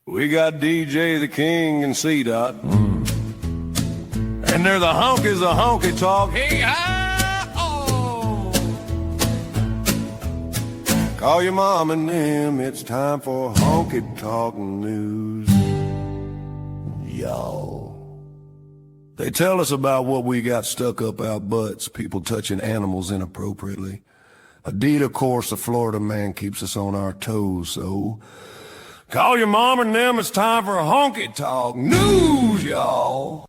We got DJ the King and C-Dot. And they're the honkies of honky talk. Hey-ah-oh. Call your mom and them. It's time for honky talk news. Y'all. They tell us about what we got stuck up our butts, people touching animals inappropriately. Indeed, of course, the Florida man keeps us on our toes, so call your mom and them. It's time for honky talk news, y'all.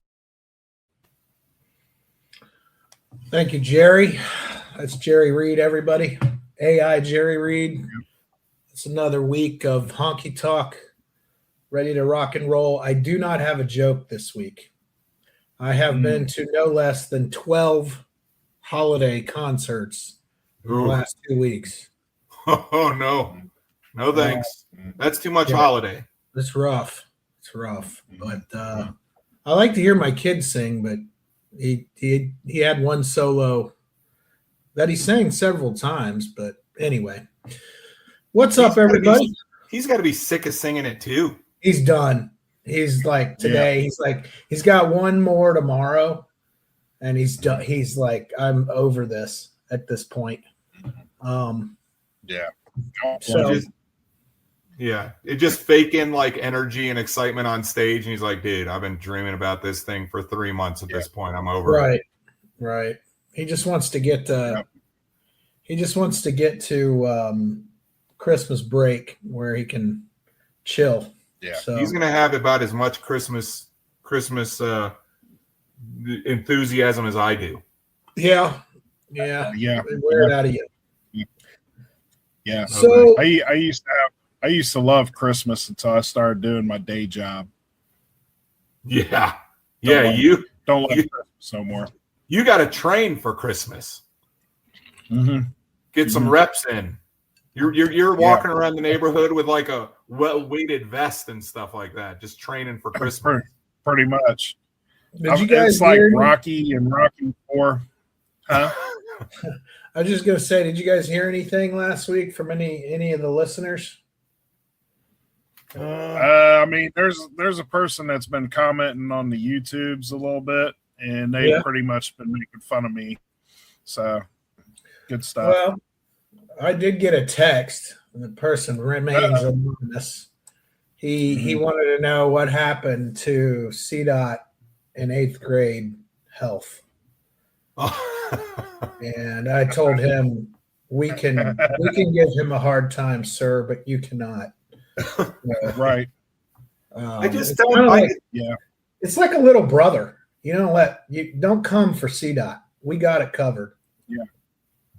Thank you, Jerry. That's Jerry Reed, everybody. AI Jerry Reed. It's another week of honky talk, ready to rock and roll. I do not have a joke this week. I have been to no less than 12 holiday concerts in the last 2 weeks. Oh, no thanks. That's too much holiday. It's rough. But I like to hear my kids sing, but he had one solo that he sang several times. But anyway, what's up, everybody? He's got to be sick of singing it too. He's done. He's like today. Yeah. He's got one more tomorrow, and he's done. He's like, I'm over this at this point. Yeah. So. It just faking like energy and excitement on stage, and he's like, "Dude, I've been dreaming about this thing for 3 months. At this point, I'm over it." Right. He just wants to get to. He just wants to get to Christmas break where he can chill. Yeah, so he's gonna have about as much Christmas enthusiasm as I do. Yeah. Wear it out of you. Yeah. So I used to love Christmas until I started doing my day job. Yeah. You don't like Christmas no more. You got to train for Christmas. Mm-hmm. Get some reps in. You're walking around the neighborhood with like a well-weighted vest and stuff like that, just training for Christmas. Pretty much. Did you guys it's like Rocky and Rocky IV. Huh? I was just gonna say, did you guys hear anything last week from any of the listeners? I mean, there's a person that's been commenting on the YouTubes a little bit, and they've pretty much been making fun of me. So good stuff. Well, I did get a text, and the person remains anonymous. He wanted to know what happened to C-Dot in 8th grade health. And I told him we can give him a hard time, sir, but you cannot. Right. I just it's like a little brother. You don't come for C-Dot. We got it covered.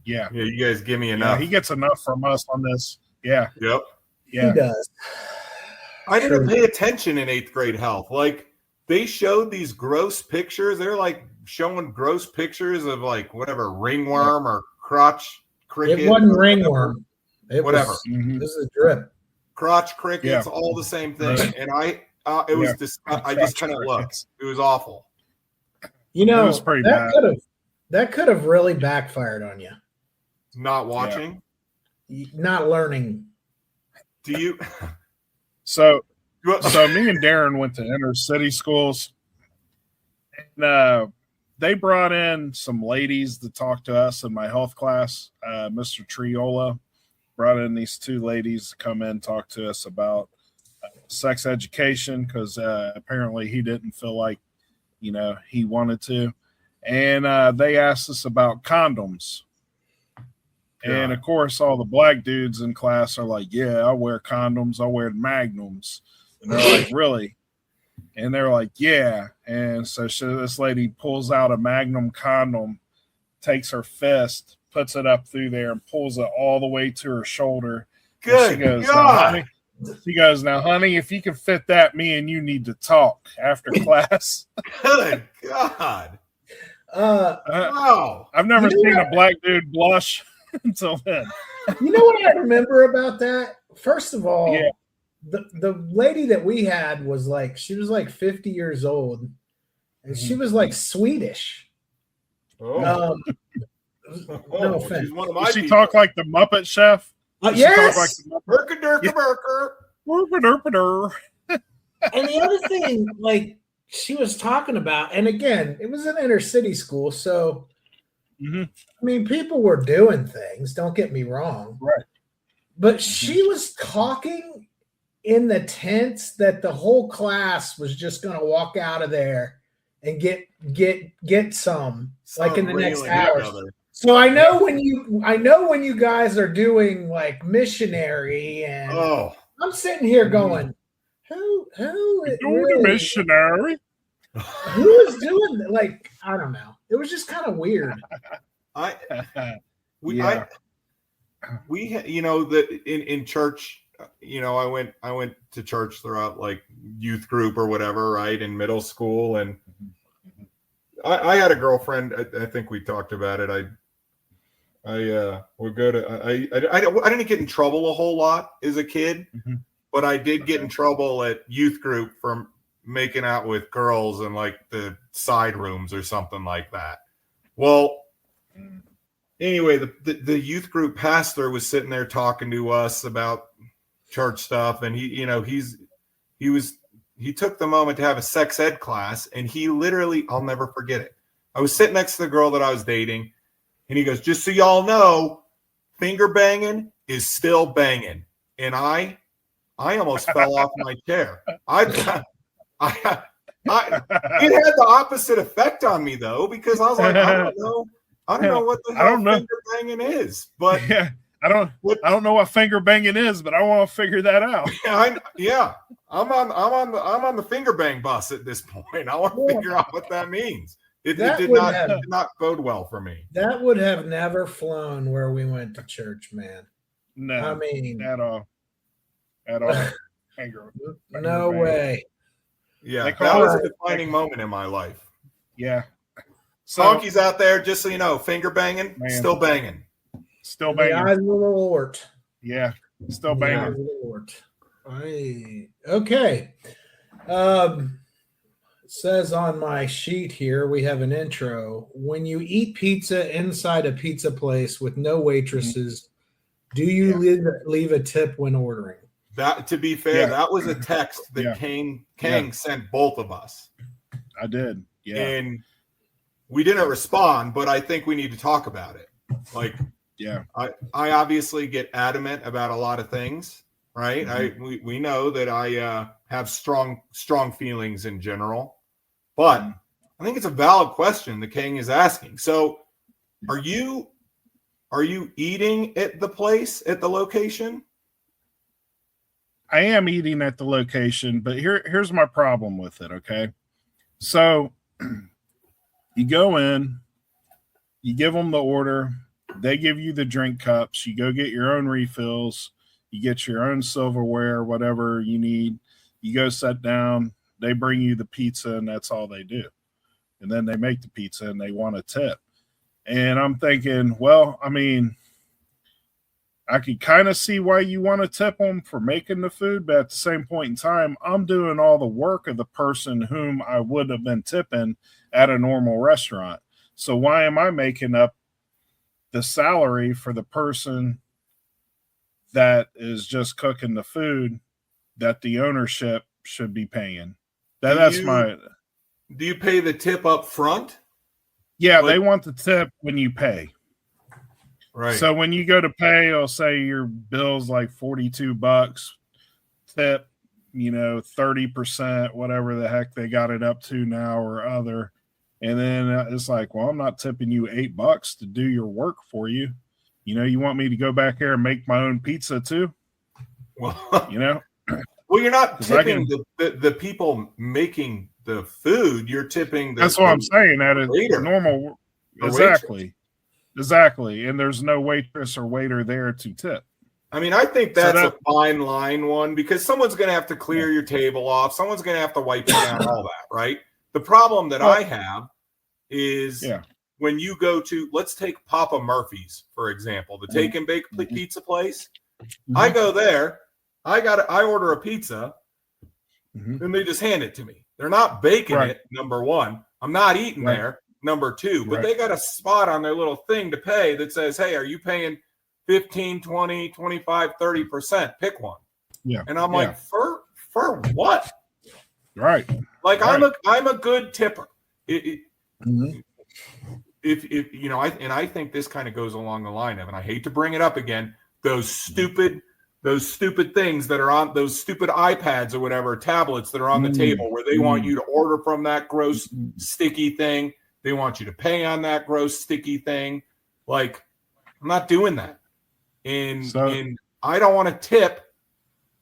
Yeah. You guys give me enough. He gets enough from us on this. Yeah. Yep. Yeah. He does. I didn't pay attention in 8th grade health. Like they showed these gross pictures. They're like showing gross pictures of like whatever ringworm or crotch cricket. It wasn't ringworm. Whatever. This is a drip. Crotch crickets, all the same thing. Right. And I just kind of looked. It was awful. It was pretty bad. That could have really backfired on you. Not watching, not learning. Do you? So me and Darren went to inner city schools, and they brought in some ladies to talk to us in my health class. Mr. Triola brought in these 2 ladies to come in and talk to us about sex education because apparently he didn't feel like he wanted to, and they asked us about condoms. And of course, all the black dudes in class are like, "Yeah, I wear condoms. I wear magnums." And they're like, "Really?" And they're like, "Yeah." And so this lady pulls out a magnum condom, takes her fist, puts it up through there, and pulls it all the way to her shoulder. Good. She goes, "Now, honey, if you can fit that, me and you need to talk after class." Good God. Wow. I've never seen a black dude blush until then. You know what I remember about that? First of all, the lady that we had was like, she was like 50 years old, and she was like Swedish. Oh. No offense. Does she talk like the Muppet Chef? Yes. Burker. And the other thing, like she was talking about, and again, it was an inner city school, so Mhm. I mean, people were doing things. Don't get me wrong, Right. but she was talking in the tense that the whole class was just going to walk out of there and get some like in the next Railing hour. each other. So I know when you guys are doing like missionary, and Oh, I'm sitting here going, who Doing the really, missionary. who is doing like, I don't know. It was just kind of weird. we Yeah. that in church, I went to church throughout like youth group or whatever, right, in middle school, and I had a girlfriend. I think we talked about it. I would go to I didn't get in trouble a whole lot as a kid, Mhm. but I did get in trouble at youth group from making out with girls in like the side rooms or something like that. Well, anyway, the youth group pastor was sitting there talking to us about church stuff, and he took the moment to have a sex ed class, and he literally, I'll never forget it. I was sitting next to the girl that I was dating, and he goes, "Just so y'all know, finger banging is still banging." And I almost fell off my chair. It had the opposite effect on me though, because I was like, I don't know what the hell finger banging is, but Yeah, I don't know what finger banging is, but I want to figure that out. I'm on the finger bang bus at this point. I want to figure out what that means. It did not bode well for me. That would have never flown where we went to church, man. No, I mean, at all. Finger no bang. way. Yeah, They that call was it- a defining moment in my life. Yeah. So Honkies out there, just so you know, finger banging, Man. still banging. still The eyes banging. of the Lord. Yeah, still The eyes banging. of the Lord. Okay. It says on my sheet here, we have an intro. When you eat pizza inside a pizza place with no waitresses, do you leave a tip when ordering? That, to be fair, Yeah. that was a text that Yeah. Kang Yeah. sent both of us. I did. Yeah. And we didn't respond, but I think we need to talk about it. Like, Yeah. I obviously get adamant about a lot of things, right? Mhm. We know that I have strong feelings in general, but I think it's a valid question that Kang is asking. So, are you eating at the place, at the location? I am eating at the location, but here's my problem with it. Okay. So you go in, you give them the order, they give you the drink cups, you go get your own refills, you get your own silverware, whatever you need, you go sit down, they bring you the pizza, and that's all they do. And then they make the pizza and they want a tip. And I'm thinking, well, I mean, I could kind of see why you want to tip them for making the food, but at the same point in time, I'm doing all the work of the person whom I would have been tipping at a normal restaurant. So why am I making up the salary for the person that is just cooking the food that the ownership should be paying? Do you pay the tip up front? Yeah, Like- they want the tip when you pay. Right. So when you go to pay, it'll say your bill's like $42, tip, 30%, whatever the heck they got it up to now or other. And then it's like, well, I'm not tipping you $8 to do your work for you. You want me to go back there and make my own pizza too? Well, Well, you're not 'Cause I tipping the people making the food. You're tipping that's what I'm saying. At a waiter. normal, Or exactly. And there's no waitress or waiter there to tip. I mean, I think that's a fine line one, because someone's going to have to clear your table off. Someone's going to have to wipe it down, all that, right? The problem that I have is when you go to, let's take Papa Murphy's, for example, the take and bake pizza place. I go there, I order a pizza, and they just hand it to me. They're not baking it, number one. I'm not eating there, number two. But they got a spot on their little thing to pay that says, hey, are you paying 15, 20, 25, 30%? Pick one. Yeah. And I'm like, for what? Right. Like Right. I'm a good tipper. Mhm. If you know, I think this kind of goes along the line of, and I hate to bring it up again, those stupid things that are on those stupid iPads or whatever, tablets that are on the table where they want you to order from that gross sticky thing. They want you to pay on that gross sticky thing. Like, I'm not doing that. And I don't want to tip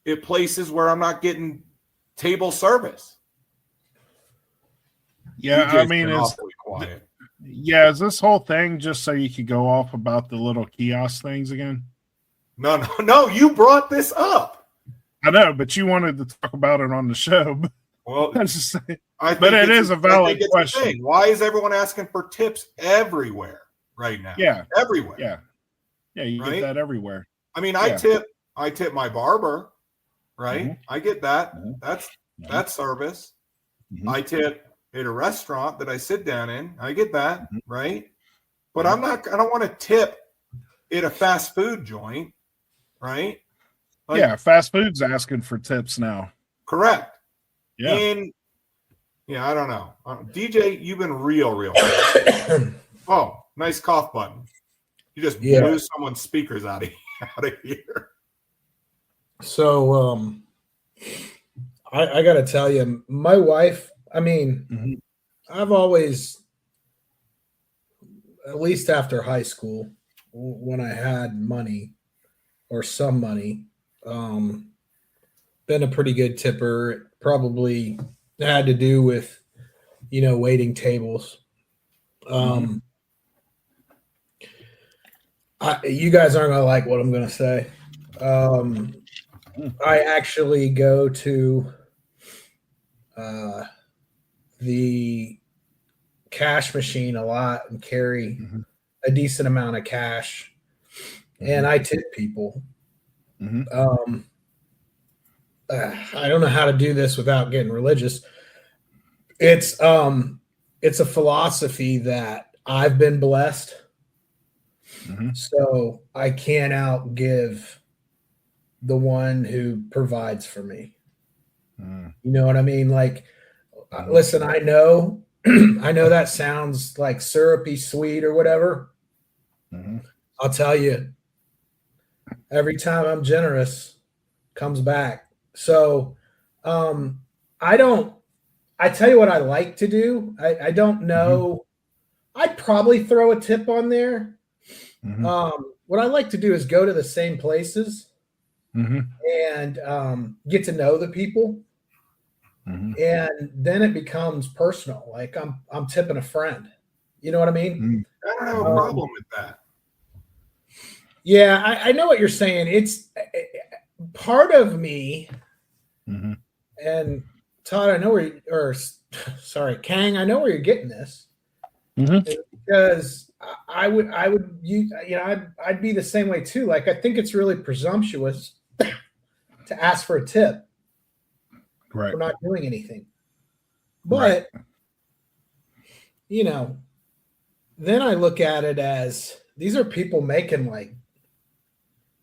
at places where I'm not getting table service. Yeah, DJ's I mean, been is awfully quiet. is this whole thing just so you could go off about the little kiosk things again? No, you brought this up. I know, but you wanted to talk about it on the show. Well, I just say, but it is a valid question. Why is everyone asking for tips everywhere right now? Yeah, everywhere. Yeah, you Right? get that everywhere. I mean, Yeah. I tip my barber, right? Mhm. I get that. Mhm. That's service. Mhm. I tip at a restaurant that I sit down in. I get that, Mhm. right? But Mhm. I don't want to tip at a fast food joint, right? Like, Yeah, fast food's asking for tips now. correct. Yeah. And I don't know. DJ, you've been real. Oh, nice cough button. You just blew someone's speakers out of here. So I got to tell you, my wife, I mean, Mhm. I've always, at least after high school, when I had money or some money, been a pretty good tipper. It probably had to do with, waiting tables. You guys aren't going to like what I'm going to say. I actually go to the cash machine a lot and carry a decent amount of cash, and I tip people. Mhm. I don't know how to do this without getting religious. It's a philosophy that I've been blessed, so I can't outgive the one who provides for me. You know what I mean? Like, listen, I know that sounds like syrupy sweet or whatever. I'll tell you, every time I'm generous, comes back. So I tell you what I like to do. I don't know. I'd probably throw a tip on there. What I like to do is go to the same places and get to know the people. And then it becomes personal. Like I'm tipping a friend. You know what I mean? I don't have a problem with that. Yeah, I know what you're saying. It's part of me, and Todd, I know Kang, I know where you're getting this, because I'd be the same way too. Like, I think it's really presumptuous to ask for a tip for not doing anything, but then I look at it as these are people making like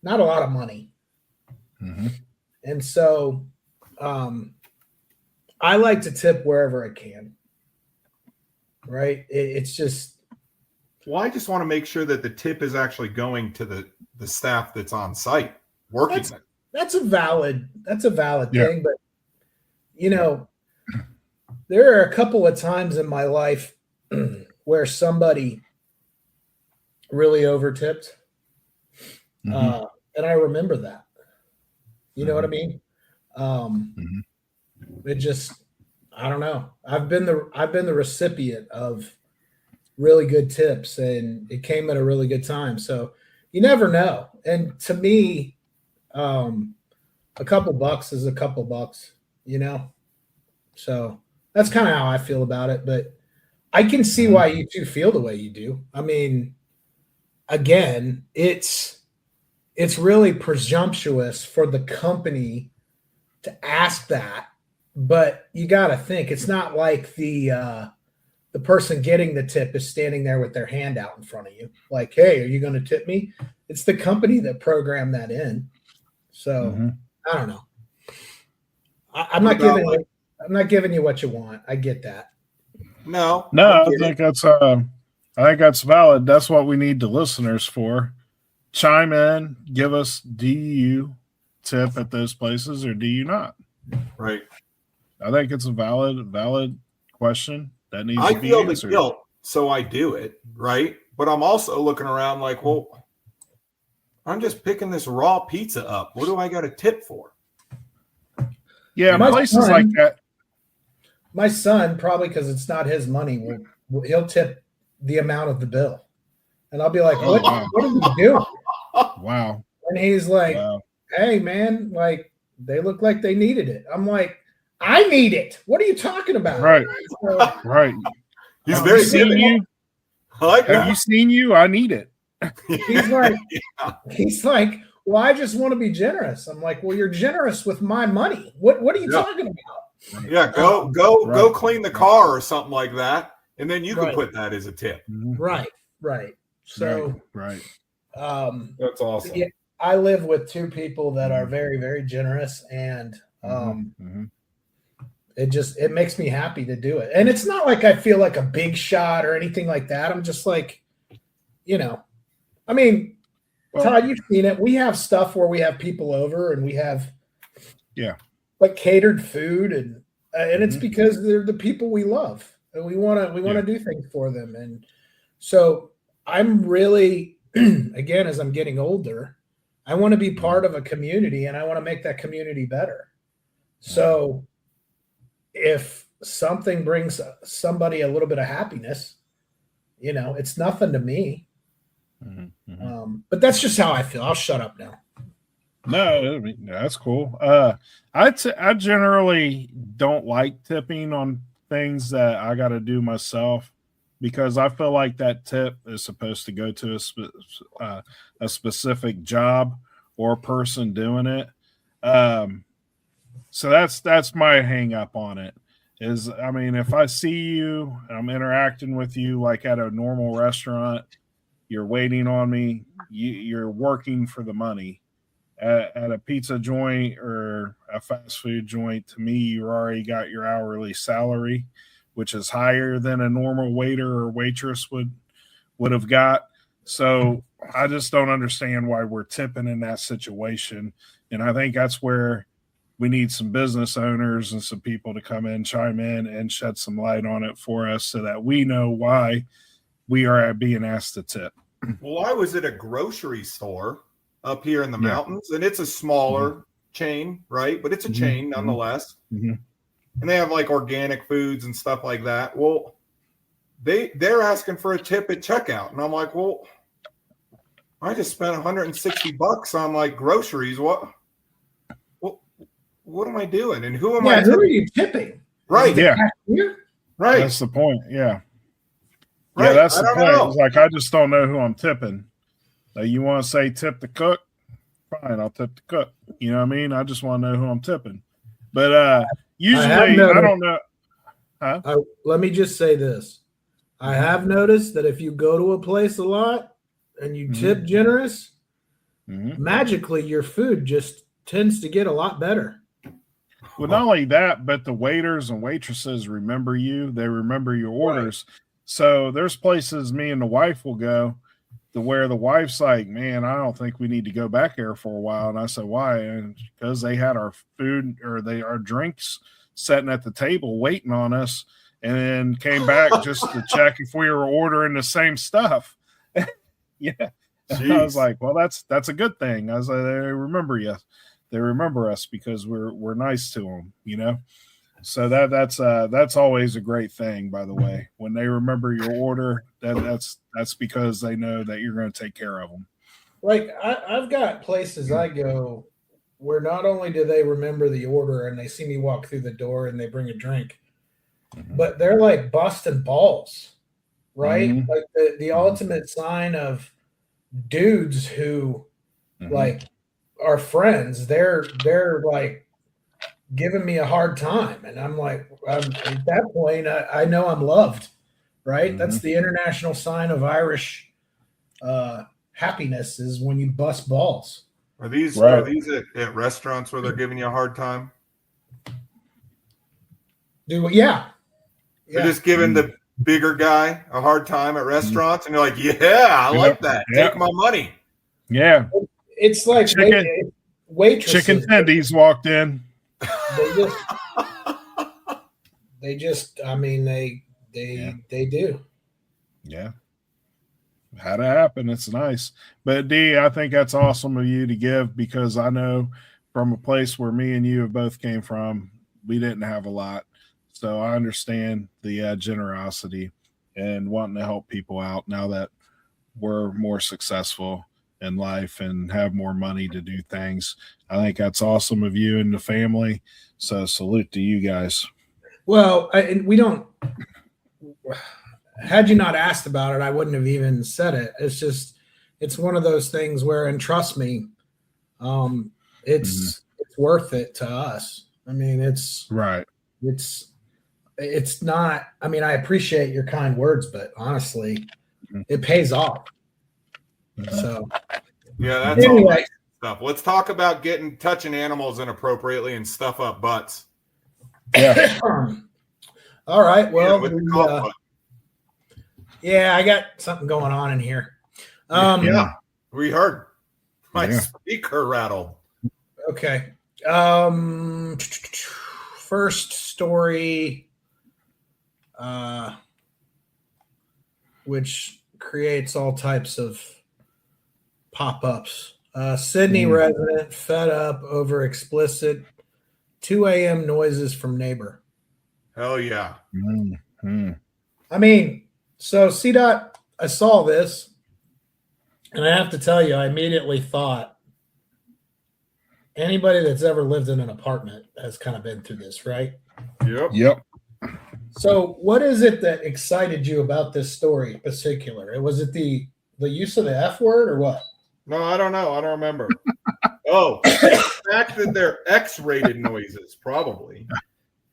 not a lot of money. And so I like to tip wherever I can. Right. It's just. Well, I just want to make sure that the tip is actually going to the staff that's on site working. That's a valid thing. But, there are a couple of times in my life where somebody really over-tipped. And I remember that. You know what I mean? It just, I don't know. I've been the recipient of really good tips, and it came at a really good time. So you never know. And to me, a couple bucks is a couple bucks, So that's kind of how I feel about it. But I can see why you two feel the way you do. I mean, again, it's really presumptuous for the company to ask that, but you got to think it's not like the person getting the tip is standing there with their hand out in front of you, like, "Hey, are you going to tip me?" It's the company that programmed that in. So I don't know. I'm not giving. I'm not giving you what you want. I get that. No, No, I get think that's valid. That's what we need the listeners for. Chime in, give us, do you tip at those places or do you not? right. I think it's a valid question that needs I to be feel the answered. guilt, so I do it, right? But I'm also looking around like, well, I'm just picking this raw pizza up. What do I got to tip for? Yeah, My places son- like that. My son, probably because it's not his money, he'll tip the amount of the bill, and I'll be like, Oh, "What? wow. What did you do?" Wow. And he's like, Wow. "Hey, man, like they look like they needed it." I'm like, "I need it. What are you talking about?" Right. So, Right. He's Have very you seen good. you? I like Have you seen you? I need it. he's like, "Well, I just want to be generous." I'm like, "Well, you're generous with my money. What are you Yeah. talking about?" Yeah, go Right. clean the car or something like that, and then you can Right. put that as a tip. Mhm. Right. So, Right. That's awesome. yeah, I live with two people that are very, very generous, and Mhm. it makes me happy to do it. And it's not like I feel like a big shot or anything like that. I'm just like, I mean, Well, Todd, you've seen it. We have stuff where we have people over and we have like catered food, and it's Mhm. because they're the people we love and we want to do things for them. And so I'm really again, as I'm getting older, I want to be part of a community and I want to make that community better. So if something brings somebody a little bit of happiness, it's nothing to me. Mhm. Mhm. But that's just how I feel. I'll shut up now. No, I mean, that's cool. I generally don't like tipping on things that I got to do myself because I feel like that tip is supposed to go to a specific job or person doing it. So that's my hang up on it. Is, I mean, if I see you, I'm interacting with you like at a normal restaurant, you're waiting on me, you're working for the money. At a pizza joint or a fast food joint, to me, you already got your hourly salary, which is higher than a normal waiter or waitress would have got. So I just don't understand why we're tipping in that situation. And I think that's where we need some business owners and some people to come in, chime in, and shed some light on it for us so that we know why we are being asked to tip. Well, I was at a grocery store up here in the Yeah. mountains, and it's a smaller chain, right? But it's a chain nonetheless. Mhm. And they have like organic foods and stuff like that. Well, they're asking for a tip at checkout, and I'm like, well, I just spent $160 on like groceries. What am I doing? And who am I? Who are you tipping? Right. Yeah. Cashier? Right. That's the point. Yeah. Right. Yeah, that's I the don't point. know. It's like I just don't know who I'm tipping. Like, you want to say tip the cook? Fine, I'll tip the cook. You know what I mean? I just want to know who I'm tipping. But usually I don't know. Let me just say this. I have noticed that if you go to a place a lot and you tip generous, magically your food just tends to get a lot better. Well, not only that, but the waiters and waitresses remember you. They remember your orders. Right. So there's places me and the wife will go to where the wife's like, man, I don't think we need to go back there for a while. And I said, why? And because they had our food or our drinks sitting at the table waiting on us, and then came back just to check if we were ordering the same stuff. Yeah. I was like, well, that's a good thing. I was like, they remember you. They remember us because we're nice to them, you know? So that's always a great thing, by the way. When they remember your order, that's because they know that you're going to take care of them. Like I've got places I go where not only do they remember the order and they see me walk through the door and they bring a drink, but they're like busting balls, right? Like the ultimate sign of dudes who like are friends. They're like giving me a hard time, and I'm like, at that point, I know I'm loved, right? That's the international sign of Irish happiness, is when you bust balls. Are these at restaurants where they're giving you a hard time? Yeah. They're just giving the bigger guy a hard time at restaurants, and you're like, yeah, I like that. Yep. Take my money. Yeah. It's like waitresses. Chicken tendies walked in. They just, I mean, they do. Yeah. Had it happen. It's nice. But D, I think that's awesome of you to give, because I know from a place where me and you have both came from, we didn't have a lot. So I understand the generosity and wanting to help people out now that we're more successful in life and have more money to do things. I think that's awesome of you and the family. So salute to you guys. Well, we don't. Had you not asked about it, I wouldn't have even said it. It's just, it's one of those things where, and trust me, it's worth it to us. I mean, it's right. It's not. I mean, I appreciate your kind words, but honestly, it pays off. So, yeah, that's anyway. all nice stuff. Let's talk about touching animals inappropriately and stuff up butts. Yeah. All right. Well, yeah, I got something going on in here. Yeah, we heard my speaker rattled. Okay. First story, which creates all types of pop-ups. Sydney resident fed up over explicit 2 a.m. noises from neighbor. Hell yeah. I mean, so CDOT, I saw this, and I have to tell you, I immediately thought anybody that's ever lived in an apartment has kind of been through this, right? Yep. So what is it that excited you about this story in particular? Was it the use of the F word or what? No, I don't know. I don't remember. The fact that they're X-rated noises, probably.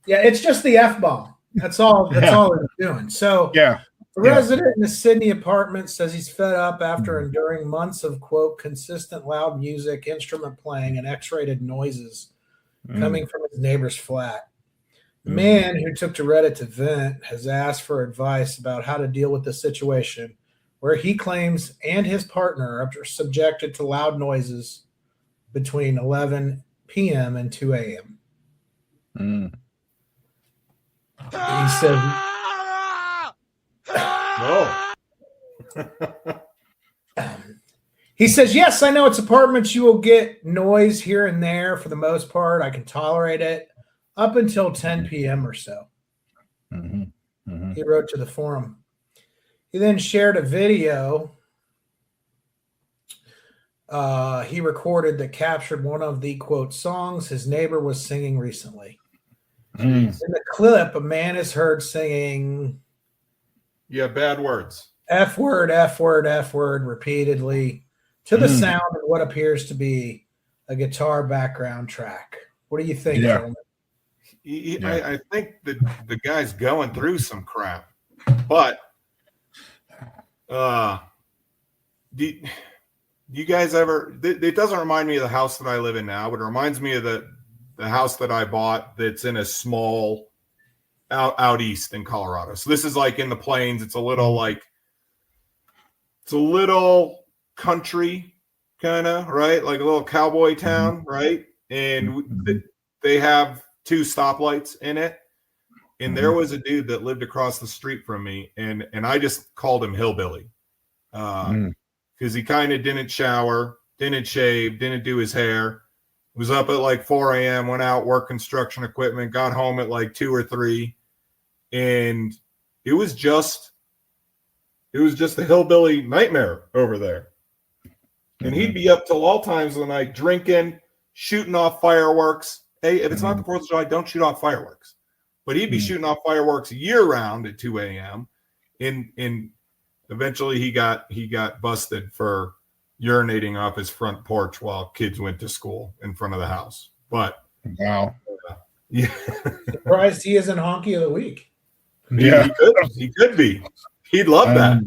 Yeah, it's just the F-bomb. That's all they're doing. So yeah. The resident in the Sydney apartment says he's fed up after enduring months of, quote, consistent loud music, instrument playing, and X-rated noises coming from his neighbor's flat. The man who took to Reddit to vent has asked for advice about how to deal with the situation, where he claims and his partner are subjected to loud noises between 11 p.m. and 2 a.m. He said, he says, yes, I know it's apartments. You will get noise here and there. For the most part, I can tolerate it up until 10 p.m. or so. He wrote to the forum. He then shared a video he recorded that captured one of the, quote, songs his neighbor was singing recently. In the clip, a man is heard singing, bad words. F word, F word, F word repeatedly to the sound of what appears to be a guitar background track. What do you think, gentlemen? I think that the guy's going through some crap, but do you guys ever? It doesn't remind me of the house that I live in now, but it reminds me of the house that I bought that's in a small out east in Colorado. So this is like in the plains. It's a little country kind of, right? Like a little cowboy town, right? And they have 2 stoplights in it. And there was a dude that lived across the street from me, and I just called him Hillbilly. Because he kind of didn't shower, didn't shave, didn't do his hair. Was up at like 4 a.m., went out, worked construction equipment, got home at like 2 or 3. And it was just a hillbilly nightmare over there. And he'd be up till all times of the night drinking, shooting off fireworks. Hey, if it's not the 4th of July, don't shoot off fireworks. But he'd be shooting off fireworks year round at 2 a.m. And eventually he got busted for urinating off his front porch while kids went to school in front of the house. But wow. Surprised he isn't honky of the week. He could be. He'd love that.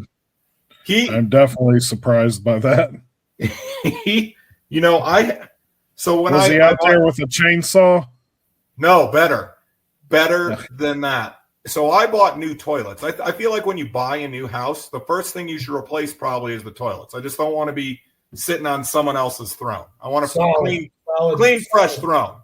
I'm definitely surprised by that. So when was he out there with a chainsaw? No, better. better than that. So I bought new toilets. I feel like when you buy a new house, the first thing you should replace probably is the toilets. I just don't want to be sitting on someone else's throne. I want a clean, fresh throne.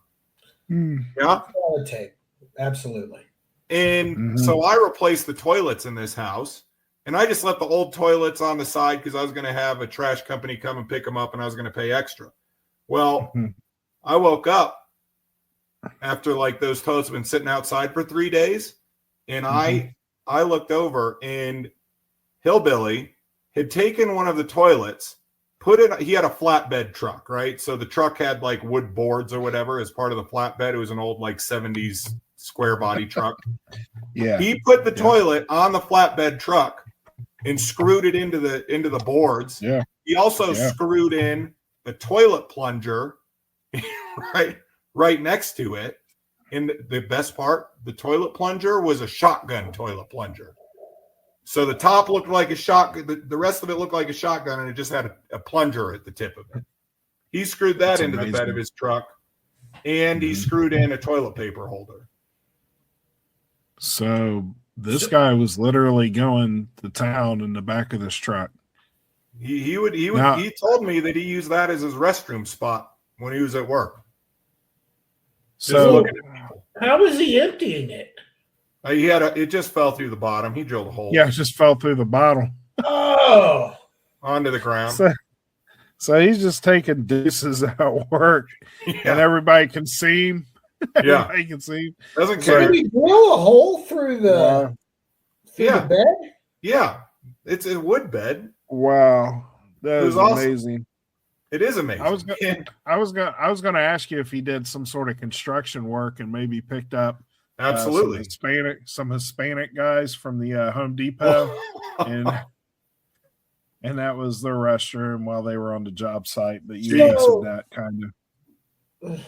Yeah. Solid take. Absolutely. And so I replaced the toilets in this house, and I just left the old toilets on the side because I was going to have a trash company come and pick them up, and I was going to pay extra. Well, I woke up after like those toilets have been sitting outside for 3 days, and I looked over, and Hillbilly had taken one of the toilets, he had a flatbed truck, right? So the truck had like wood boards or whatever as part of the flatbed. It was an old like 70s square body truck. Yeah. He put the toilet on the flatbed truck and screwed it into the boards. Yeah. He also screwed in the toilet plunger right next to it. And the best part, the toilet plunger was a shotgun toilet plunger. So the top looked like a shotgun. The rest of it looked like a shotgun, and it just had a plunger at the tip of it. He screwed that into the bed of his truck, and he screwed in a toilet paper holder. So this guy was literally going to town in the back of this truck. He told me that he used that as his restroom spot when he was at work. So how was he emptying it? It just fell through the bottom. He drilled a hole. yeah, it just fell through the bottom. Oh, Onto the ground. So he's just taking deuces at work, and everybody can see him. Yeah. Everybody can see him. Doesn't so care. did he drill a hole through the bed? Yeah. It's a wood bed. Wow, that is awesome. amazing. It is amazing. I was gonna ask you if he did some sort of construction work and maybe picked up Absolutely. some Hispanic guys from the Home Depot, and that was their restroom while they were on the job site. But you answered that kind of.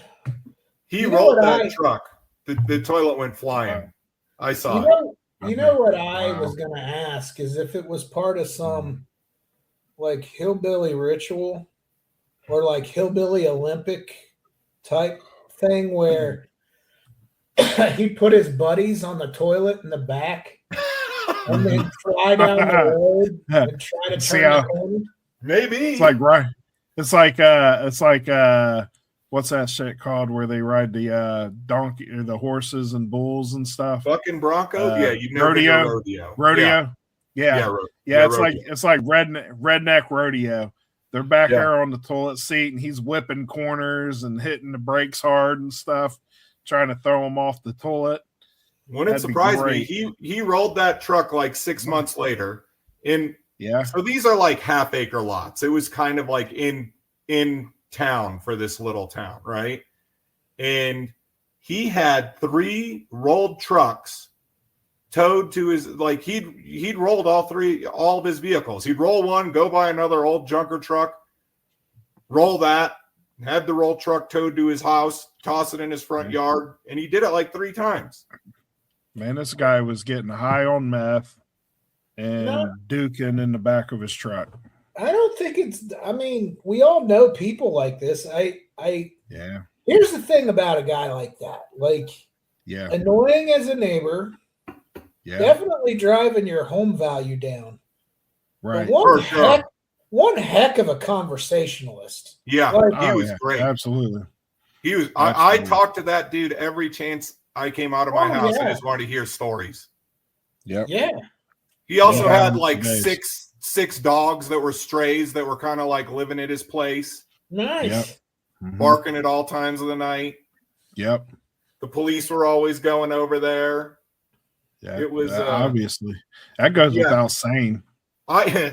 He rolled that truck. The toilet went flying. I saw it. You know what I was going to ask is if it was part of some like hillbilly ritual or like hillbilly Olympic type thing where he put his buddies on the toilet in the back and then fly down the road and try to turn the corner. Maybe it's like what's that shit called where they ride the donkey or the horses and bulls and stuff? Fucking Bronco? Yeah, you've never rodeo. been to Rodeo. Yeah. It's rodeo. like redneck rodeo. They're back there on the toilet seat, and he's whipping corners and hitting the brakes hard and stuff, trying to throw them off the toilet. Wouldn't it surprise me? He rolled that truck like 6 months later. So these are like half-acre lots. It was kind of like in town for this little town, right? And he had 3 rolled trucks towed to his, like he'd rolled all of his vehicles. He'd roll one, go buy another old junker truck, roll that, had the roll truck towed to his house, toss it in his front yard, and he did it like 3 times. Man, this guy was getting high on meth and duking in the back of his truck. I don't think we all know people like this. Here's the thing about a guy like that. Like, annoying as a neighbor, definitely driving your home value down. Right. But one heck of a conversationalist. Yeah, he was great. Absolutely. He was. I talked to that dude every chance I came out of my house. I just wanted to hear stories. Yep. Yeah. He also had like six dogs that were strays that were kind of like living at his place. Nice. Barking at all times of the night. Yep. The police were always going over there. Yeah. It was obviously that goes without saying.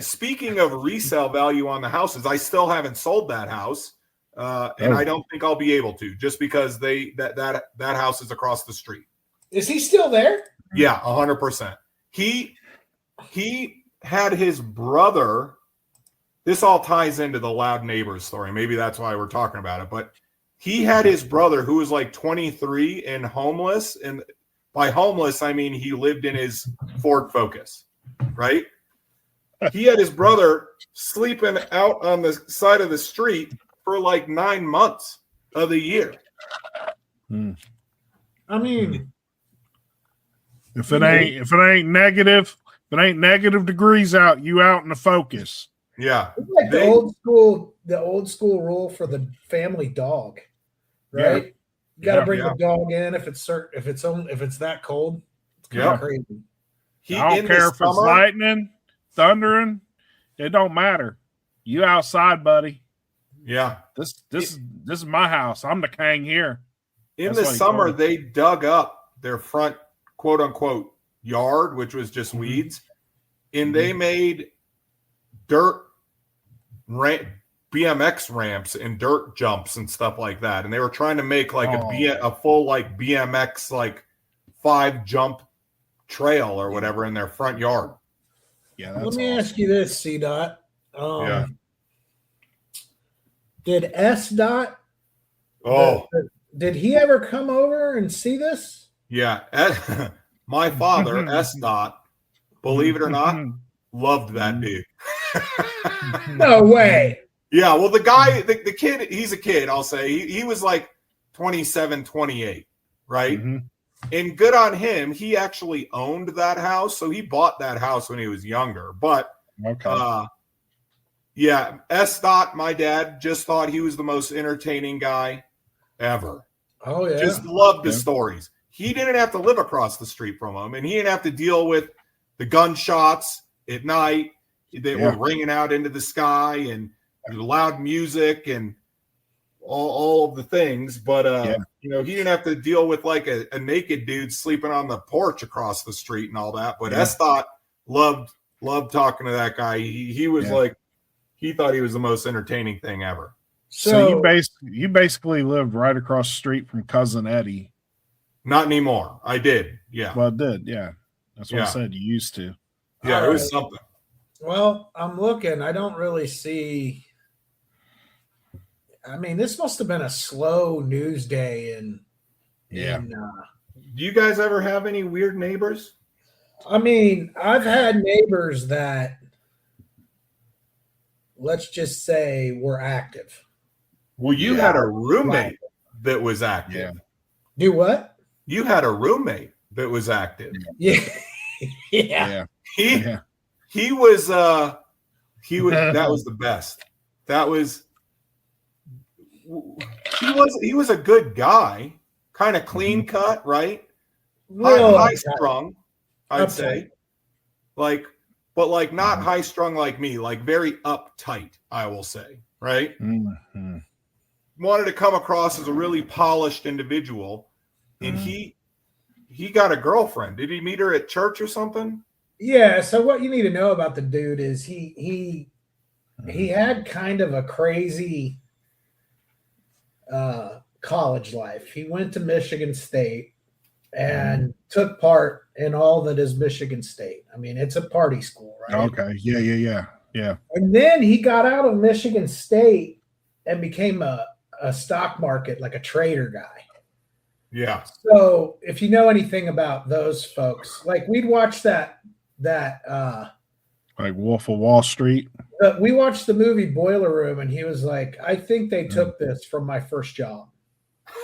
Speaking of resale value on the houses, I still haven't sold that house. And I don't think I'll be able to, just because that house is across the street. Is he still there? Yeah, 100%. He had his brother. This all ties into the loud neighbors story. Maybe that's why we're talking about it. But he had his brother who was like 23 and homeless. And by homeless, I mean he lived in his Ford Focus, right? He had his brother sleeping out on the side of the street for like 9 months of the year. I mean, If it ain't negative, if it ain't negative degrees out, you out in the focus. Yeah. It's like the old school rule for the family dog, right? You got to bring the dog in if it's that cold. It's kind of crazy. I don't care if it's lightning, thundering. It don't matter. You outside, buddy. Yeah. This is my house. I'm the king here. In the summer, they dug up their front quote unquote yard, which was just weeds, and they made dirt BMX ramps and dirt jumps and stuff like that. And they were trying to make like a full like BMX like 5 jump trail or whatever in their front yard. Yeah, let me ask you this, C. Dot. Did S. Dot? Did he ever come over and see this? Yeah, my father S. Dot, believe it or not, loved that dude. No way. Yeah, well, the guy, the kid, he's a kid, I'll say. He was like 27, 28, right? Mm-hmm. And good on him. He actually owned that house. So he bought that house when he was younger. But, yeah, S. Dot, my dad, just thought he was the most entertaining guy ever. Oh, yeah. Just loved the stories. He didn't have to live across the street from him. And he didn't have to deal with the gunshots at night that were ringing out into the sky and loud music and all of the things, but he didn't have to deal with like a naked dude sleeping on the porch across the street and all that. But S. Dot loved talking to that guy. He was like, he thought he was the most entertaining thing ever. So you basically lived right across the street from Cousin Eddie. Not anymore. I did. Yeah. Well, I did. Yeah. That's what I said. You used to. Yeah, it was something. Well, I'm looking. I don't really see. I mean, this must have been a slow news day. Do you guys ever have any weird neighbors? I mean, I've had neighbors that, let's just say, were active. Well, you had a roommate that was active. Yeah. Do what? You had a roommate that was active. Yeah. Yeah. He was that was the best. That was he was a good guy, kind of clean cut, right? High strung, I'd say. But not high strung like me, like very uptight, I will say, right? Mm-hmm. Wanted to come across as a really polished individual, and he got a girlfriend. Did he meet her at church or something? Yeah, so what you need to know about the dude is he had kind of a crazy college life. He went to Michigan State and took part in all that is Michigan State. I mean, it's a party school, right? Okay. Yeah. And then he got out of Michigan State and became a stock market, like a trader guy. Yeah. So if you know anything about those folks, like we'd watch that like Wolf of Wall Street. We watched the movie Boiler Room, and he was like, I think they took this from my first job.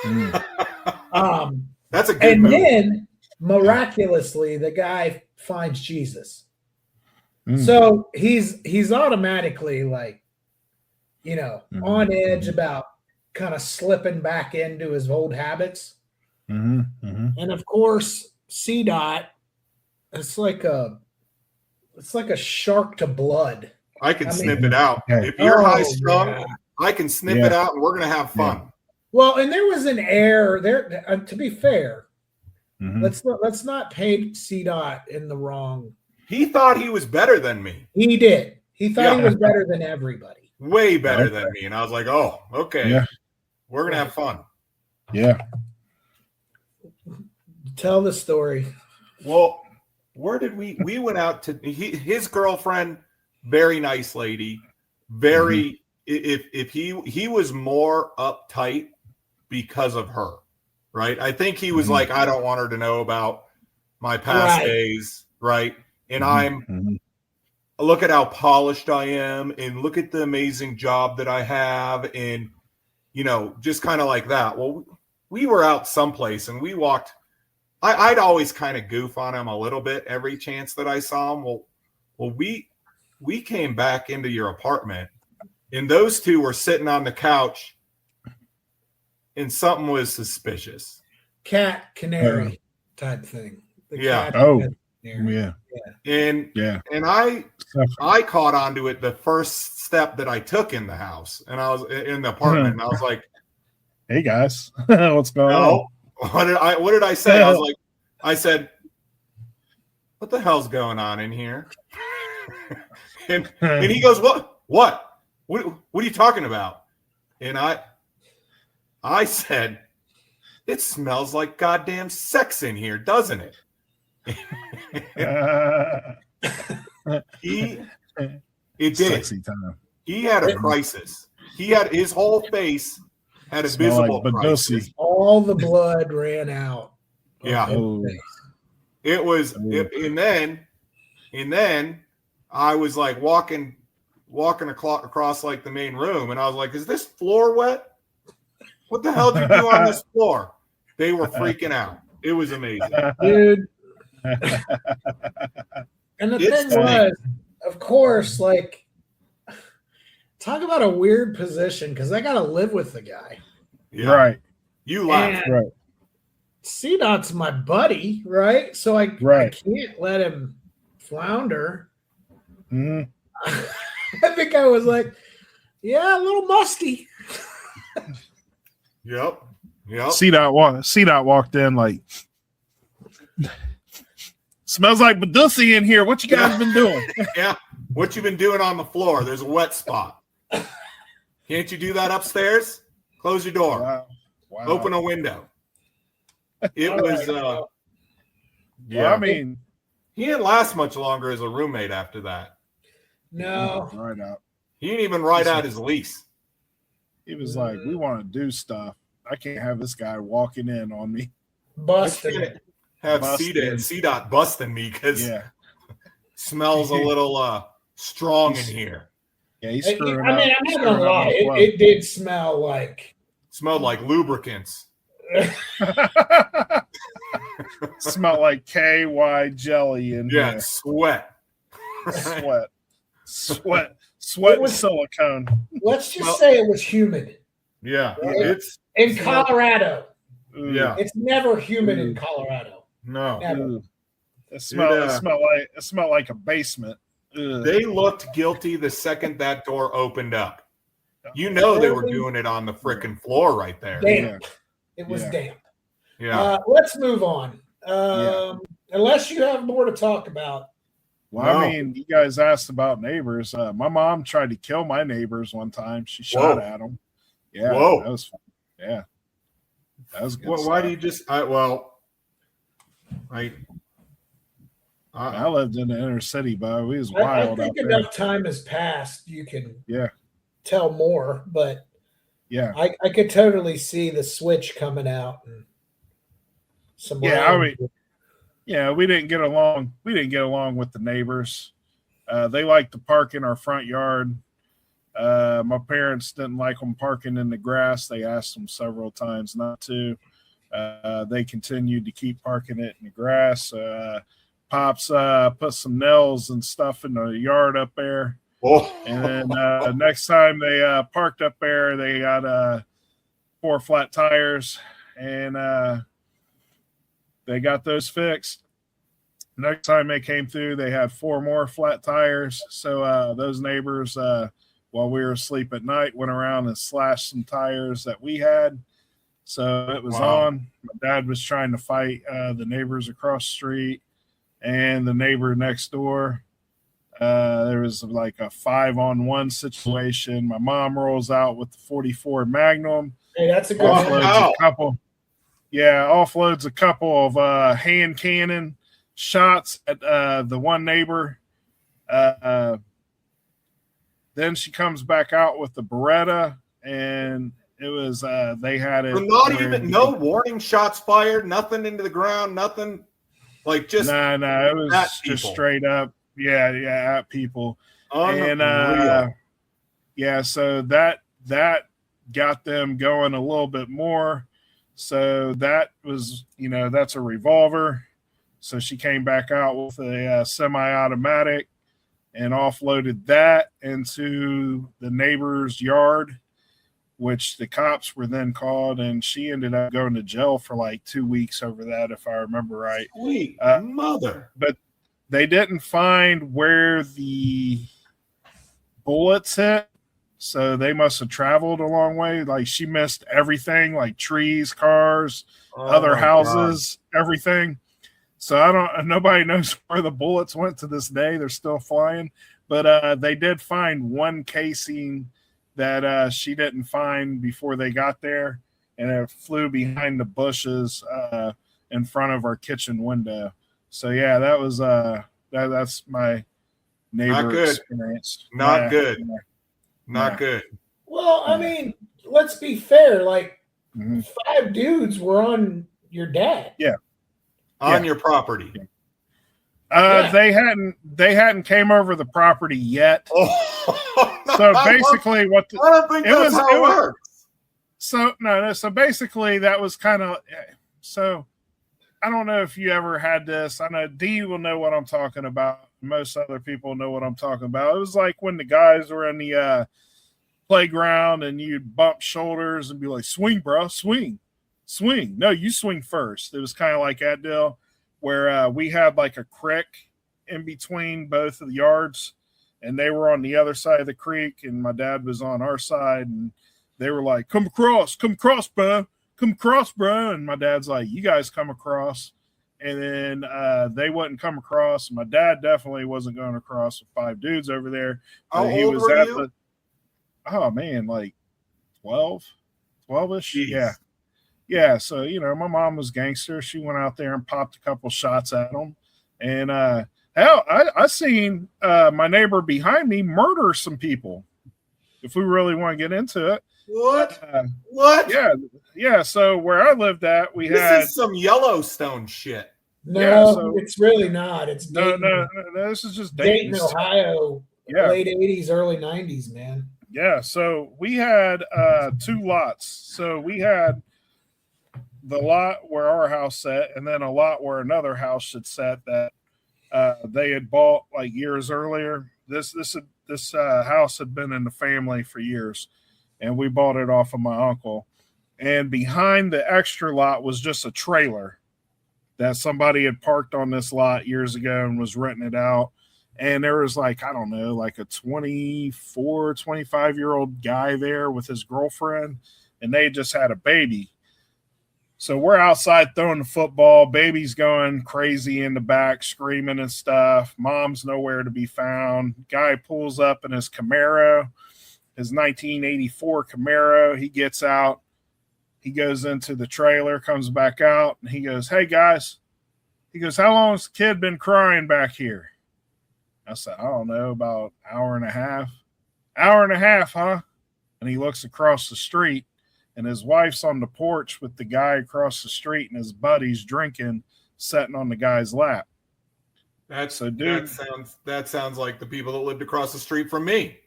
That's a good movie. Then miraculously the guy finds Jesus. So he's automatically like, on edge about kind of slipping back into his old habits. And of course, C. Dot, it's like a shark to blood. I can snip it out. If you're high strung, I can snip it out and we're going to have fun. Yeah. Well, and there was an air there, to be fair. Let's not paint C. Dot in the wrong. He thought he was better than me. He did. He thought he was better than everybody. Way better than me. And I was like, oh, okay. Yeah. We're going to have fun. Yeah. Tell the story. Well, where did we went out to his girlfriend, very nice lady, very if he was more uptight because of her, right? I think he was like, I don't want her to know about my past days, right? And look at how polished I am, and look at the amazing job that I have, and just kind of like that. Well, we were out someplace and we walked, I'd always kind of goof on him a little bit every chance that I saw him. Well, we came back into your apartment, and those two were sitting on the couch, and something was suspicious. Cat canary type thing. The Yeah. cat Oh, canary. yeah. And I caught onto it the first step that I took in the house, and I was in the apartment, and I was like, Hey guys, what's going on? "No, what did I say?" I said, "What the hell's going on in here?" and he goes, What are you talking about?" And I said, "It smells like goddamn sex in here, doesn't it?" It did. Sexy time. He had a crisis. He had his whole face had a Smell visible like crisis. Badusi. All the blood ran out. Yeah. Oh. It was, and then I was like walking across like the main room, and I was like, "Is this floor wet? What the hell did you do on this floor?" They were freaking out. It was amazing. Dude. And the It's thing funny. was, of course, like, talk about a weird position because I got to live with the guy. Yeah. Right. You laughed. And Right. CDOT's my buddy, right? So I Right. can't let him flounder. Mhm. I think I was like, yeah, a little musty. Yep. CDOT walked in like, smells like Badusi in here. What you guys been doing? Yeah. What you been doing on the floor? There's a wet spot. Can't you do that upstairs? Close your door. Wow. Open a window. It All was right. Well, I mean, he didn't last much longer as a roommate after that. No. right out. He didn't even write out his lease. He was like, we want to do stuff. I can't have this guy walking in on me. Busted. Have Busted. CDOT busting me because Yeah. smells a little strong in here. Yeah, he's I screwing mean, up. I'm not Screwing gonna up lie. my flow. It did smell like Smelled like lubricants. Smelled like KY jelly in Yeah, here. and sweat. Sweat It and was- silicone. let's just Well- say it was humid. Yeah, Right. it's In Colorado. Ooh. yeah. It's never humid in Colorado. No, Never. Ooh. It smelled like a basement. Ugh. they looked guilty the second that door opened up. You know they were doing it on the frickin' floor right there. Damp. It was Yeah. damp. Yeah. Let's move on. Unless you have more to talk about. Well, No. I mean, you guys asked about neighbors. My mom tried to kill my neighbors one time. She shot Whoa. at them. Yeah, Whoa. that was fun. Yeah, that was good. Well, why do stuff. you just? I lived in the inner city, but we was I wild think out there. enough time has passed. You can Yeah, tell more, but yeah, I could totally see the switch coming out and some. Yeah, I rounds. mean- yeah. We didn't get along. We didn't get along with the neighbors. They liked to park in our front yard. My parents didn't like them parking in the grass. They asked them several times not to. They continued to keep parking it in the grass. Pops put some nails and stuff in the yard up there. Oh, And then next time they parked up there, they got 4 flat tires, and they got those fixed. Next time they came through, they had 4 more flat tires. So those neighbors, while we were asleep at night, went around and slashed some tires that we had. So it was Wow. on. My dad was trying to fight the neighbors across the street and the neighbor next door. There was like a 5-on-1 situation. My mom rolls out with the 44 Magnum, Hey, that's a good Wow. one. offloads a couple. Yeah, offloads a couple of hand cannon shots at the one neighbor. Then she comes back out with the Beretta, and it was they had it. so not where- even no warning shots fired, nothing into the ground, nothing. Like just No, it was at just people. straight up. Yeah, at people. unreal. And yeah, so that got them going a little bit more. So that was, that's a revolver. So she came back out with a semi-automatic and offloaded that into the neighbor's yard, which the cops were then called, and she ended up going to jail for like 2 weeks over that, if I remember right. Sweet mother. But they didn't find where the bullets hit, so they must have traveled a long way. Like, she missed everything, like trees, cars, other houses, everything. So nobody knows where the bullets went to this day. They're still flying, but they did find one casing that she didn't find before they got there, and it flew behind the bushes in front of our kitchen window. So yeah, that was that's my neighbor experience. Not good. Not good. Well, I mean, let's be fair. Like, 5 dudes were on your dad. Yeah. On your property. They hadn't came over the property yet. So basically, I don't think that's how it works. So basically, that was kind of. So I don't know if you ever had this. I know Dee will know what I'm talking about. Most other people know what I'm talking about. It was like when the guys were in the playground and you'd bump shoulders and be like, "Swing, bro, swing." No, you swing first. It was kind of like that deal where we had like a creek in between both of the yards, and they were on the other side of the creek, and my dad was on our side, and they were like, come across, bro. And my dad's like, you guys come across. And then they wouldn't come across. My dad definitely wasn't going across with 5 dudes over there. How old were you? Oh man, like 12-ish. Jeez. Yeah, so my mom was gangster. She went out there and popped a couple shots at them, and hell, I seen my neighbor behind me murder some people. If we really want to get into it, what? Yeah. So where I lived at, this is some Yellowstone shit. No, it's really not. It's Dayton. No. This is just Dayton, Ohio. Yeah. Late 80s, early 90s, man. Yeah. So we had 2 lots. So we had the lot where our house sat, and then a lot where another house should set that they had bought like years earlier. This house had been in the family for years, and we bought it off of my uncle. And behind the extra lot was just a trailer that somebody had parked on this lot years ago and was renting it out. And there was like, I don't know, like a 24, 25-year-old guy there with his girlfriend, and they just had a baby. So we're outside throwing the football. Baby's going crazy in the back, screaming and stuff. Mom's nowhere to be found. Guy pulls up in his Camaro, his 1984 Camaro. He gets out. He goes into the trailer, comes back out, and he goes, hey, guys. He goes, how long has the kid been crying back here? I said, I don't know, about an hour and a half. Hour and a half, huh? And he looks across the street, and his wife's on the porch with the guy across the street, and his buddies drinking, sitting on the guy's lap. That sounds like the people that lived across the street from me.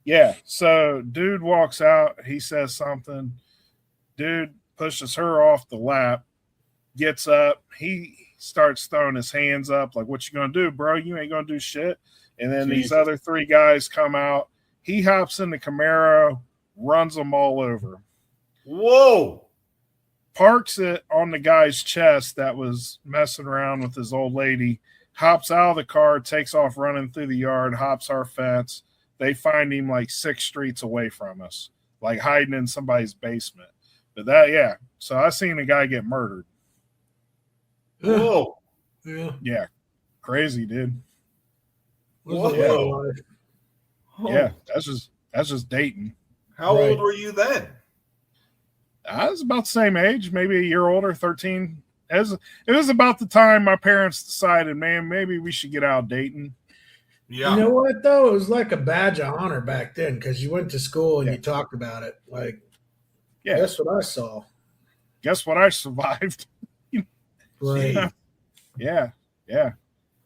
Yeah. So dude walks out. He says something. Dude pushes her off the lap, gets up. He starts throwing his hands up like, what you going to do, bro? You ain't going to do shit. And then these other 3 guys come out. He hops in the Camaro, runs them all over. Whoa. Parks it on the guy's chest that was messing around with his old lady, hops out of the car, takes off running through the yard, hops our fence. They find him like 6 streets away from us, like hiding in somebody's basement. But so I seen a guy get murdered. Whoa. Yeah. Crazy, dude. Whoa. Yeah. That's just Dayton. How old were you then? I was about the same age, maybe a year older, 13. It was about the time my parents decided, man, maybe we should get out of Dayton. Yeah. You know what, though? It was like a badge of honor back then because you went to school and you talked about it. Like, guess what I saw? Guess what I survived? Right. Yeah.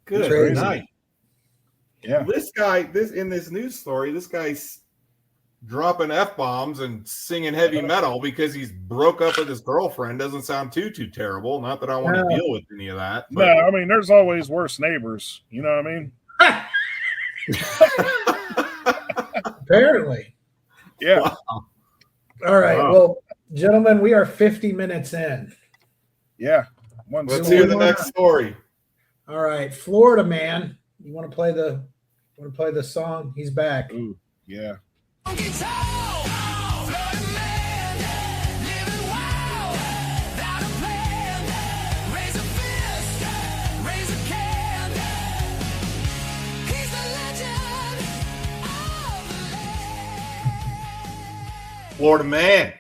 Good night. Yeah. This guy, in this news story, this guy dropping F-bombs and singing heavy metal because he's broke up with his girlfriend doesn't sound too terrible. Not that I want to No. deal with any of that. No, I mean, there's always worse neighbors. You know what I mean? Apparently. Yeah. Wow. All right. Wow. Well, gentlemen, we are 50 minutes in. Yeah. Let's hear the next story. All right, Florida man. You want to play the song? He's back. Ooh, yeah. Florida man.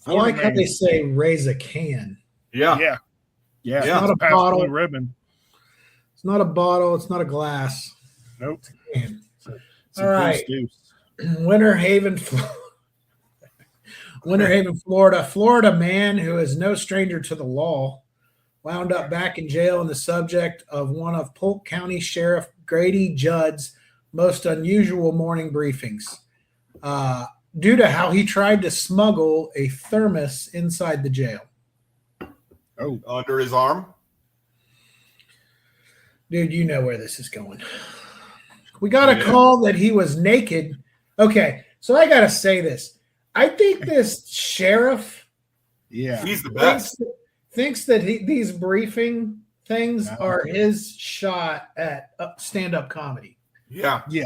I like how man. they say raise a can. Yeah. Yeah. Yeah. Yeah. Not a Pass bottle. blue ribbon. It's not a bottle. It's not a glass. Nope. Can. It's All a right. deuce. Winter Haven, Florida. Florida man who is no stranger to the law wound up back in jail on the subject of one of Polk County Sheriff Grady Judd's most unusual morning briefings due to how he tried to smuggle a thermos inside the jail. Oh, Under his arm. Dude, you know where this is going. We got a Yeah. call that he was naked. Okay, so I got to say this. I think this sheriff yeah. He's the best. thinks that these briefing things Yeah. are his shot at stand-up comedy. Yeah. Yeah.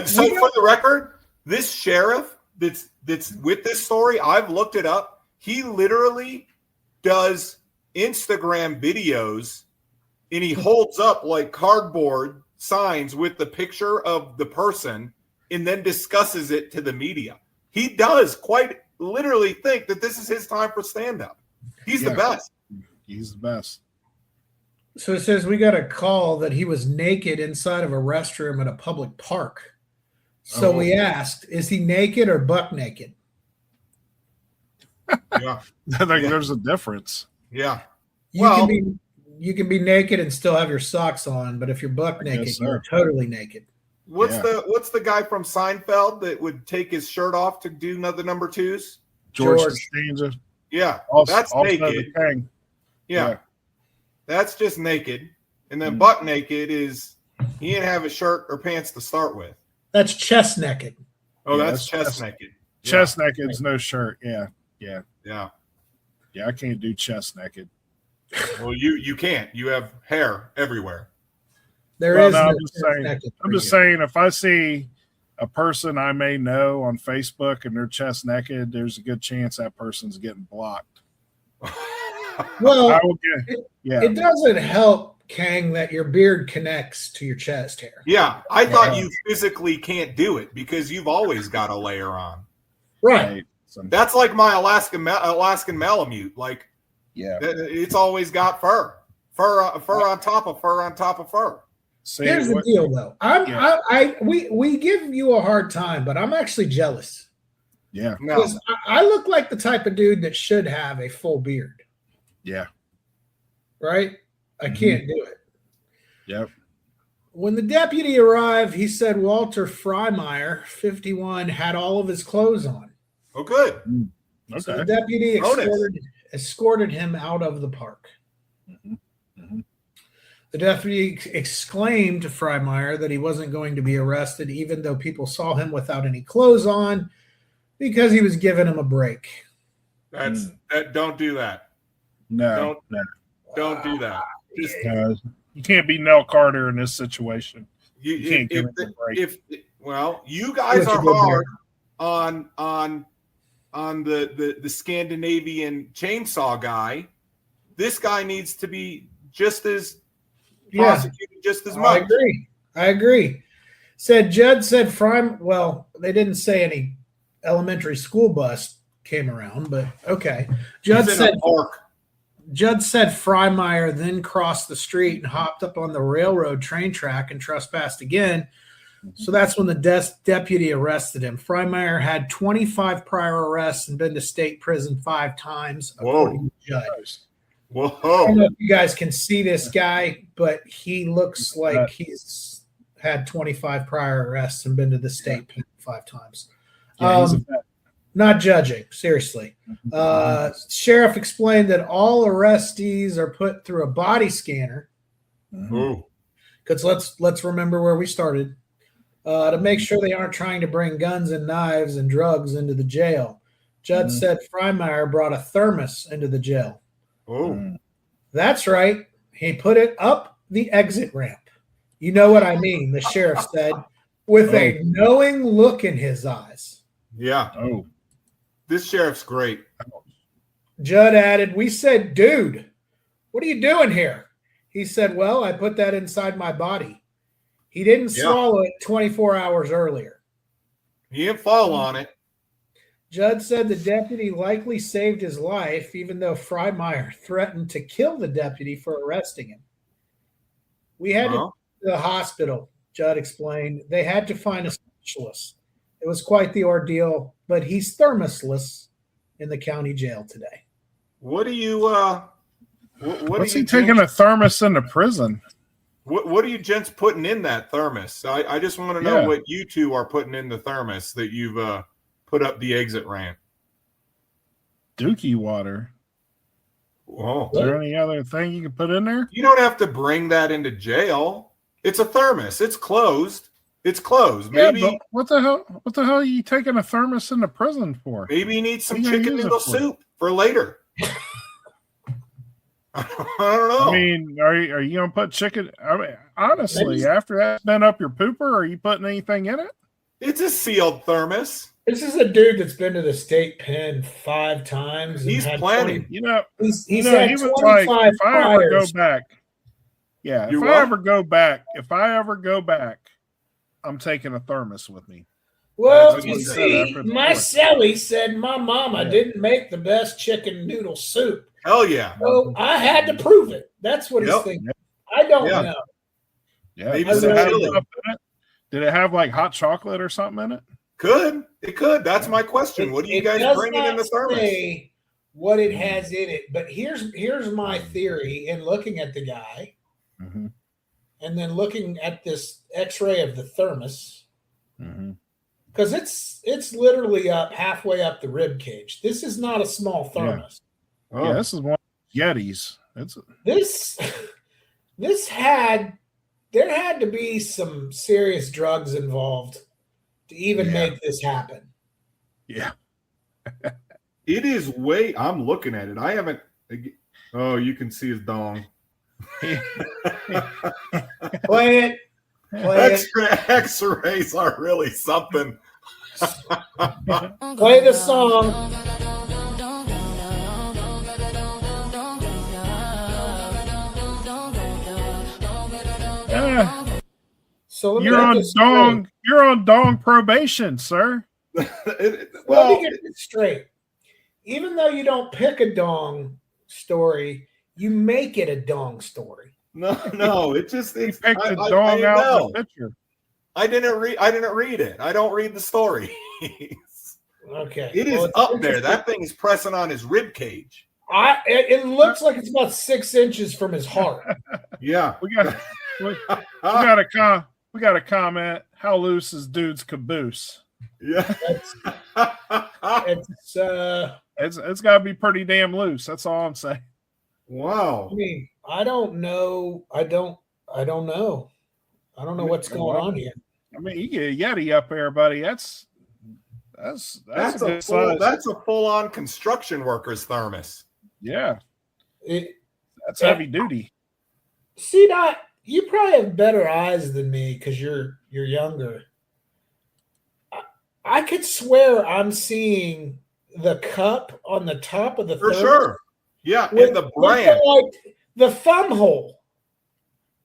So for the record, this sheriff that's with this story, I've looked it up. He literally does Instagram videos and he holds up like cardboard signs with the picture of the person and then discusses it to the media. He does quite literally think that this is his time for stand-up. He's the Yeah. best. He's the best. So it says we got a call that he was naked inside of a restroom at a public park. So Oh. we asked, is he naked or buck naked? Yeah. I think there's a difference. Yeah. You Well- you can be naked and still have your socks on, but if you're buck naked, Yes, you're sir. totally naked. What's Yeah. the guy from Seinfeld that would take his shirt off to do another number twos? George George. Costanza. Yeah. Also, That's also naked. the king. Yeah. That's just naked. And then Mm. butt naked is he didn't have a shirt or pants to start with. That's chest naked. Oh, Yeah, that's that's chest naked. Chest naked's no shirt. Yeah. Yeah. Yeah. Yeah. I can't do chest naked. Well, you can't. You have hair everywhere. There Well, is no, no I'm just chest saying- naked I'm for just you. saying, if I see a person I may know on Facebook and they're chest naked, there's a good chance that person's getting blocked. Well, I will get, yeah. it doesn't help, Kang, that your beard connects to your chest hair. Yeah. I thought Yeah. you physically can't do it because you've always got a layer on. Right. Right. So, That's like my Alaskan Malamute. Like yeah. it's always got fur on top of fur on top of fur. See, Here's the what- deal, though. We give you a hard time, but I'm actually jealous yeah. No. because I look like the type of dude that should have a full beard, Yeah. right? I Mhm. can't do it. Yep. When the deputy arrived, he said Walter Freimeyer, 51, had all of his clothes on. Oh, good. So the Okay. deputy Bonus. escorted him out of the park. Mhm. Mhm. The deputy exclaimed to Freimeyer that he wasn't going to be arrested, even though people saw him without any clothes on, because he was giving him a break. Don't do that. No. No. Don't do that. Just No. You can't be Nell Carter in this situation. you, You can't give if, him a break. if well, you guys That's a are good hard on the Scandinavian chainsaw guy. This guy needs to be just as Yeah, prosecuted just as I much. agree. I agree. Judd said Freim. Well, they didn't say any elementary school bus came around, but okay. Judd He's in said a park. Freimeyer then crossed the street and hopped up on the railroad train track and trespassed again. So that's when the deputy arrested him. Freimeyer had 25 prior arrests and been to state prison 5 times. According to Judd. I don't Whoa. know if you guys can see this guy, but he looks like he's had 25 prior arrests and been to the state 5 times. Yeah, he's a vet. Not judging, seriously. Sheriff explained that all arrestees are put through a body scanner. Ooh. Because let's remember where we started. To make sure they aren't trying to bring guns and knives and drugs into the jail. Judd said Freimeyer brought a thermos into the jail. Oh. That's right. He put it up the exit ramp. You know what I mean, the sheriff said, with a knowing look in his eyes. Yeah. Oh. This sheriff's great. Judd added, "We said, dude, what are you doing here?" He said, "Well, I put that inside my body." He didn't swallow it 24 hours earlier. He didn't fall on it. Judd said the deputy likely saved his life, even though Freimeyer threatened to kill the deputy for arresting him. We had to go to the hospital, Judd explained. They had to find a specialist. It was quite the ordeal, but he's thermosless in the county jail today. What do you What's he taking a thermos into prison? What are you gents putting in that thermos? I just want to know what you two are putting in the thermos that you've put up the exit ramp. Dookie water. Whoa. Is there any other thing you can put in there? You don't have to bring that into jail. It's a thermos. It's closed. It's closed. Maybe but what the hell? What the hell are you taking a thermos into prison for? Maybe you need some What are you chicken gonna use noodle it for? soup for later. I don't know. I mean, are you gonna put chicken? I mean, honestly, after that's been up your pooper, are you putting anything in it? It's a sealed thermos. This is a dude that's been to the state pen 5 times. He's planning. You know, He's he had was like, 25 if I ever go fires. back, if You I what? ever go back, I'm taking a thermos with me. Well, That's what you he said see, after the my war. Sally said my mama didn't make the best chicken noodle soup. Hell yeah. So I had to prove it. That's what he's Yep. thinking. I don't Yeah. know. Yeah, Maybe did some it have chili. stuff in it? Did it have like hot chocolate or something in it? It could. That's my question. What are you It guys does bringing in not the thermos? say what it has in it, but here's my theory in looking at the guy Mm-hmm. and then looking at this X-ray of the thermos. Mm-hmm. Because it's literally up halfway up the rib cage. This is not a small thermos. Oh. Yeah, this is one of Yetis. It's There had to be some serious drugs involved to even make this happen. yeah. It is way. I'm looking at it. I haven't. Oh, you can see his dong. Play it. X-rays are really something. Play the song. So let me You're get on this dong. You're on dong probation, sir. Let Well, me get this straight. Even though you don't pick a dong story, you make it a dong story. no. It just He it's, picked the I dong out know. in the picture. I didn't read it. I don't read the story. Okay. It is Well, it's up there. interesting. That thing is pressing on his rib cage. It looks like it's about 6 inches from his heart. Yeah. We got a comment. How loose is dude's caboose? Yeah. It's It's got to be pretty damn loose. That's all I'm saying. Wow. I mean, I don't know. I don't know. I don't know what's going on here. I mean, you get a Yeti up there, buddy. That's a good size. That's a full-on construction worker's thermos. Yeah, It, that's heavy duty. see, Dot, you probably have better eyes than me because you're younger. I could swear I'm seeing the cup on the top of the For thermos sure. Yeah, with- in the with brand. the thumb hole.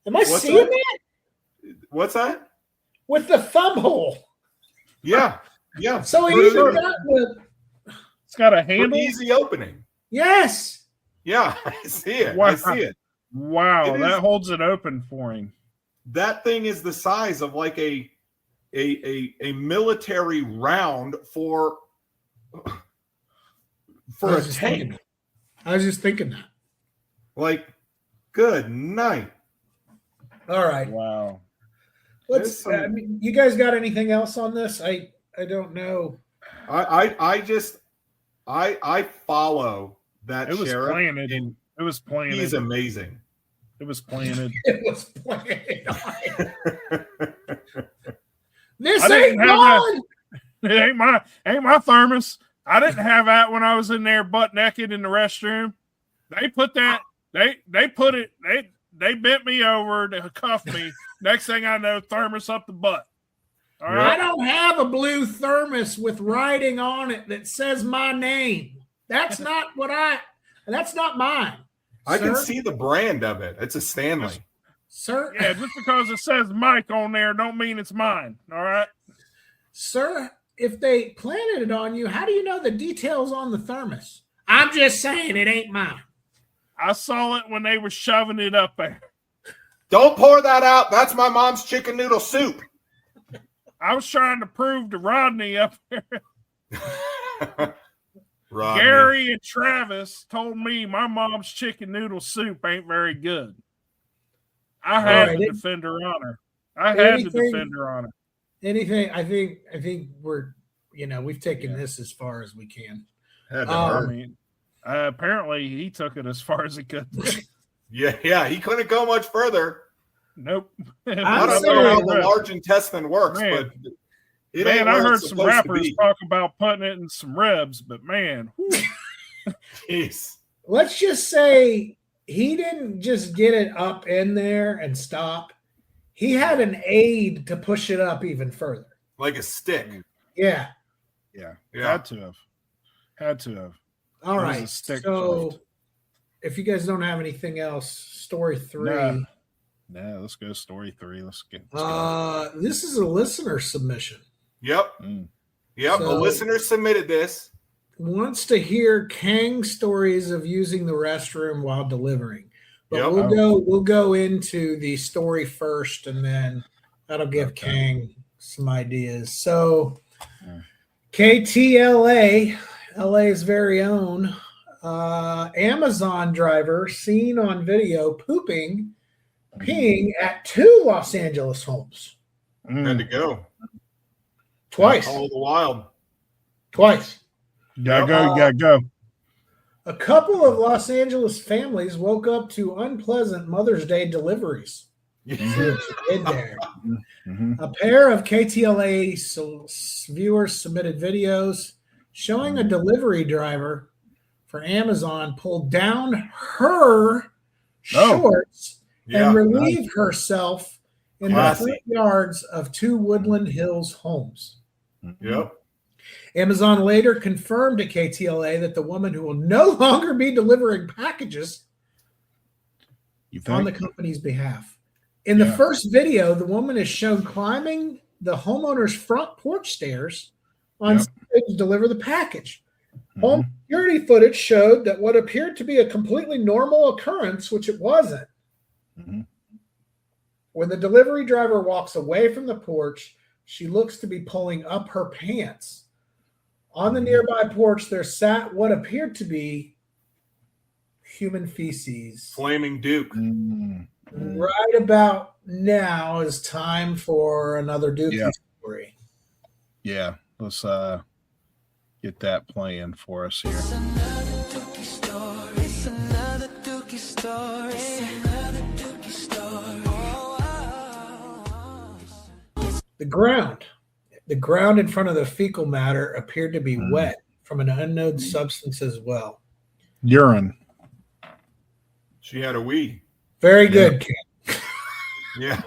Am I What's seeing that? that? What's that? With the thumb hole. Yeah. Yeah. So he For even sure. got the It's got a For handle. easy opening. yes. Yeah, I see it. Wow. I see it. Wow, It that is- holds it open for him. That thing is the size of like a military round for I a was just thinking tank. that. I was just thinking that. Like, good night. All right. Wow. Let's. There's some- I mean, you guys got anything else on this? I I don't know. I follow that It was sheriff. planted. And It was planted. he's amazing. It was planted. It was playing. This I ain't didn't have mine. It ain't my thermos. I didn't have that when I was in there butt naked in the restroom. They put that. They put it. They bent me over to cuff me. Next thing I know, thermos up the butt. All I right. don't have a blue thermos with writing on it that says my name. That's not that's not mine. I can Sir? see the brand of it. It's a Stanley. Sir, Yeah, just because it says Mike on there don't mean it's mine. All right. sir, if they planted it on you, how do you know the details on the thermos? I'm just saying it ain't mine. I saw it when they were shoving it up there. Don't pour that out. That's my mom's chicken noodle soup. I was trying to prove to Rodney up there. Rodney. Gary and Travis told me my mom's chicken noodle soup ain't very good. I had right, to defend her honor. I had to defend her honor. Anything, I think we're, we've taken this as far as we can. Had to Um, I hurt. mean, apparently he took it as far as he could. Yeah, he couldn't go much further. Nope. I I'm don't know how saying- the large intestine works, Man. but it Man, ain't I where heard it's some supposed to rappers be. talk about putting it in some ribs, but man, whew, Jeez. Let's just say he didn't just get it up in there and stop. He had an aid to push it up even further. Like a stick. Yeah. yeah, Yeah. had to have. All It was right. a stick So shift. if you guys don't have anything else, story 3. Nah. Nah, let's go story 3. Let's go. This is a listener submission. Yep. Mm. Yep. So- a listener submitted this. Wants to hear Kang stories of using the restroom while delivering. But Yep. we'll go into the story first, and then that'll give Okay. Kang some ideas. So Mm. KTLA, LA's very own Amazon driver seen on video peeing at 2 Los Angeles homes. Had to Mm. go. Twice. All the wild. Twice. Gotta go. A couple of Los Angeles families woke up to unpleasant Mother's Day deliveries. See what you did there. Mhm. A pair of KTLA viewers submitted videos showing a delivery driver for Amazon pulled down her shorts Yeah. and relieved herself in the Classy. front yards of 2 Woodland Hills homes. Yep. Amazon later confirmed to KTLA that the woman who will no longer be delivering packages You on the think? company's behalf. In the Yeah. first video, the woman is shown climbing the homeowner's front porch stairs on Yep. Sunday to deliver the package. Mhm. Home security footage showed that what appeared to be a completely normal occurrence, which it wasn't, Mhm. when the delivery driver walks away from the porch, she looks to be pulling up her pants. On the nearby porch, there sat what appeared to be human feces. Flaming Duke. Mm. Right about now is time for another Dookie Yeah. story. Yeah, let's get that playing for us here. It's another Dookie story. It's another Dookie story. It's another Dookie story. The ground in front of the fecal matter appeared to be wet from an unknown substance as well. Urine. She had a wee. Very good, Ken. Yeah.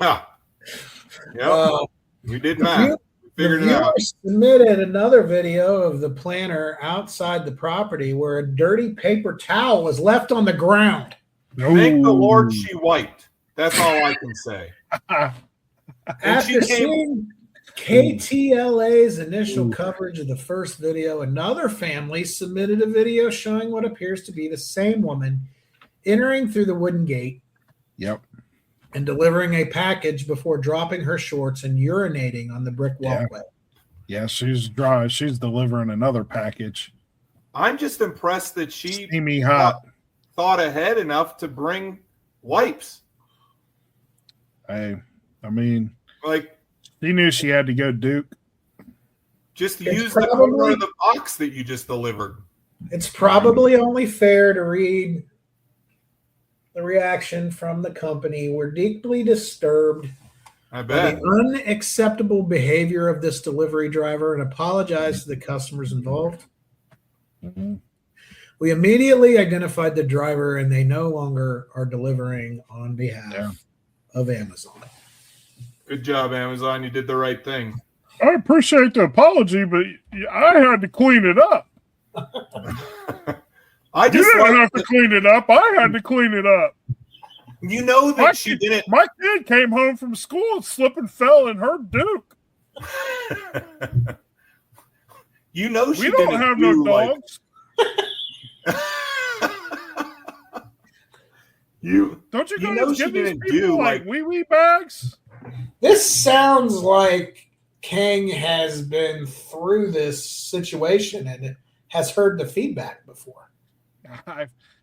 Yep. Uh, we did the math. view- We figured the it out. viewer submitted another video of the planter outside the property where a dirty paper towel was left on the ground. Thank the Lord Ooh. she wiped. That's all I can say. And After she came. seeing KTLA's initial coverage of the first video, another family submitted a video showing what appears to be the same woman entering through the wooden gate Yep. and delivering a package before dropping her shorts and urinating on the brick Yeah. walkway. Yeah, she's dry. She's delivering another package. I'm just impressed that she Steamy hot. thought ahead enough to bring wipes. I mean, Like, she knew she had to go Duke. Just It's use the probably- cover of the box that you just delivered. It's probably only fair to read the reaction from the company. We're deeply disturbed I by bet. the unacceptable behavior of this delivery driver and apologize to the customers involved. We immediately identified the driver and they no longer are delivering on behalf of Amazon. Good job, Amazon. You did the right thing. I appreciate the apology, but I had to clean it up. I You just didn't like have to clean it up. I had to clein it up. you know that she didn't. My kid came home from school and slipped and fell and hurt Duke. You know she We don't didn't have do, no like- dogs. Don't you You guys know she give these didn't people do, like like- wee bags? This sounds like Kang has been through this situation and has heard the feedback before.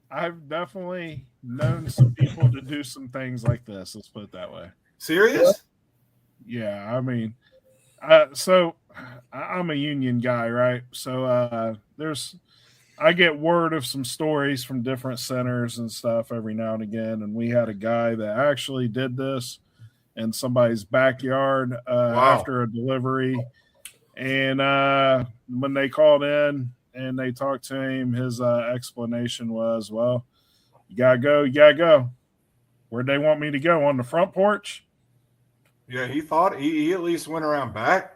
I've definitely known some people to do some things like this. Let's put it that way. Serious? Yeah, I mean, so I'm a union guy, right? So I get word of some stories from different centers and stuff every now and again, and we had a guy that actually did this in somebody's backyard after a delivery, and when they called in and they talked to him, his explanation was, "Well, you gotta go. Where'd they want me to go? On the front porch?" Yeah, he thought he at least went around back.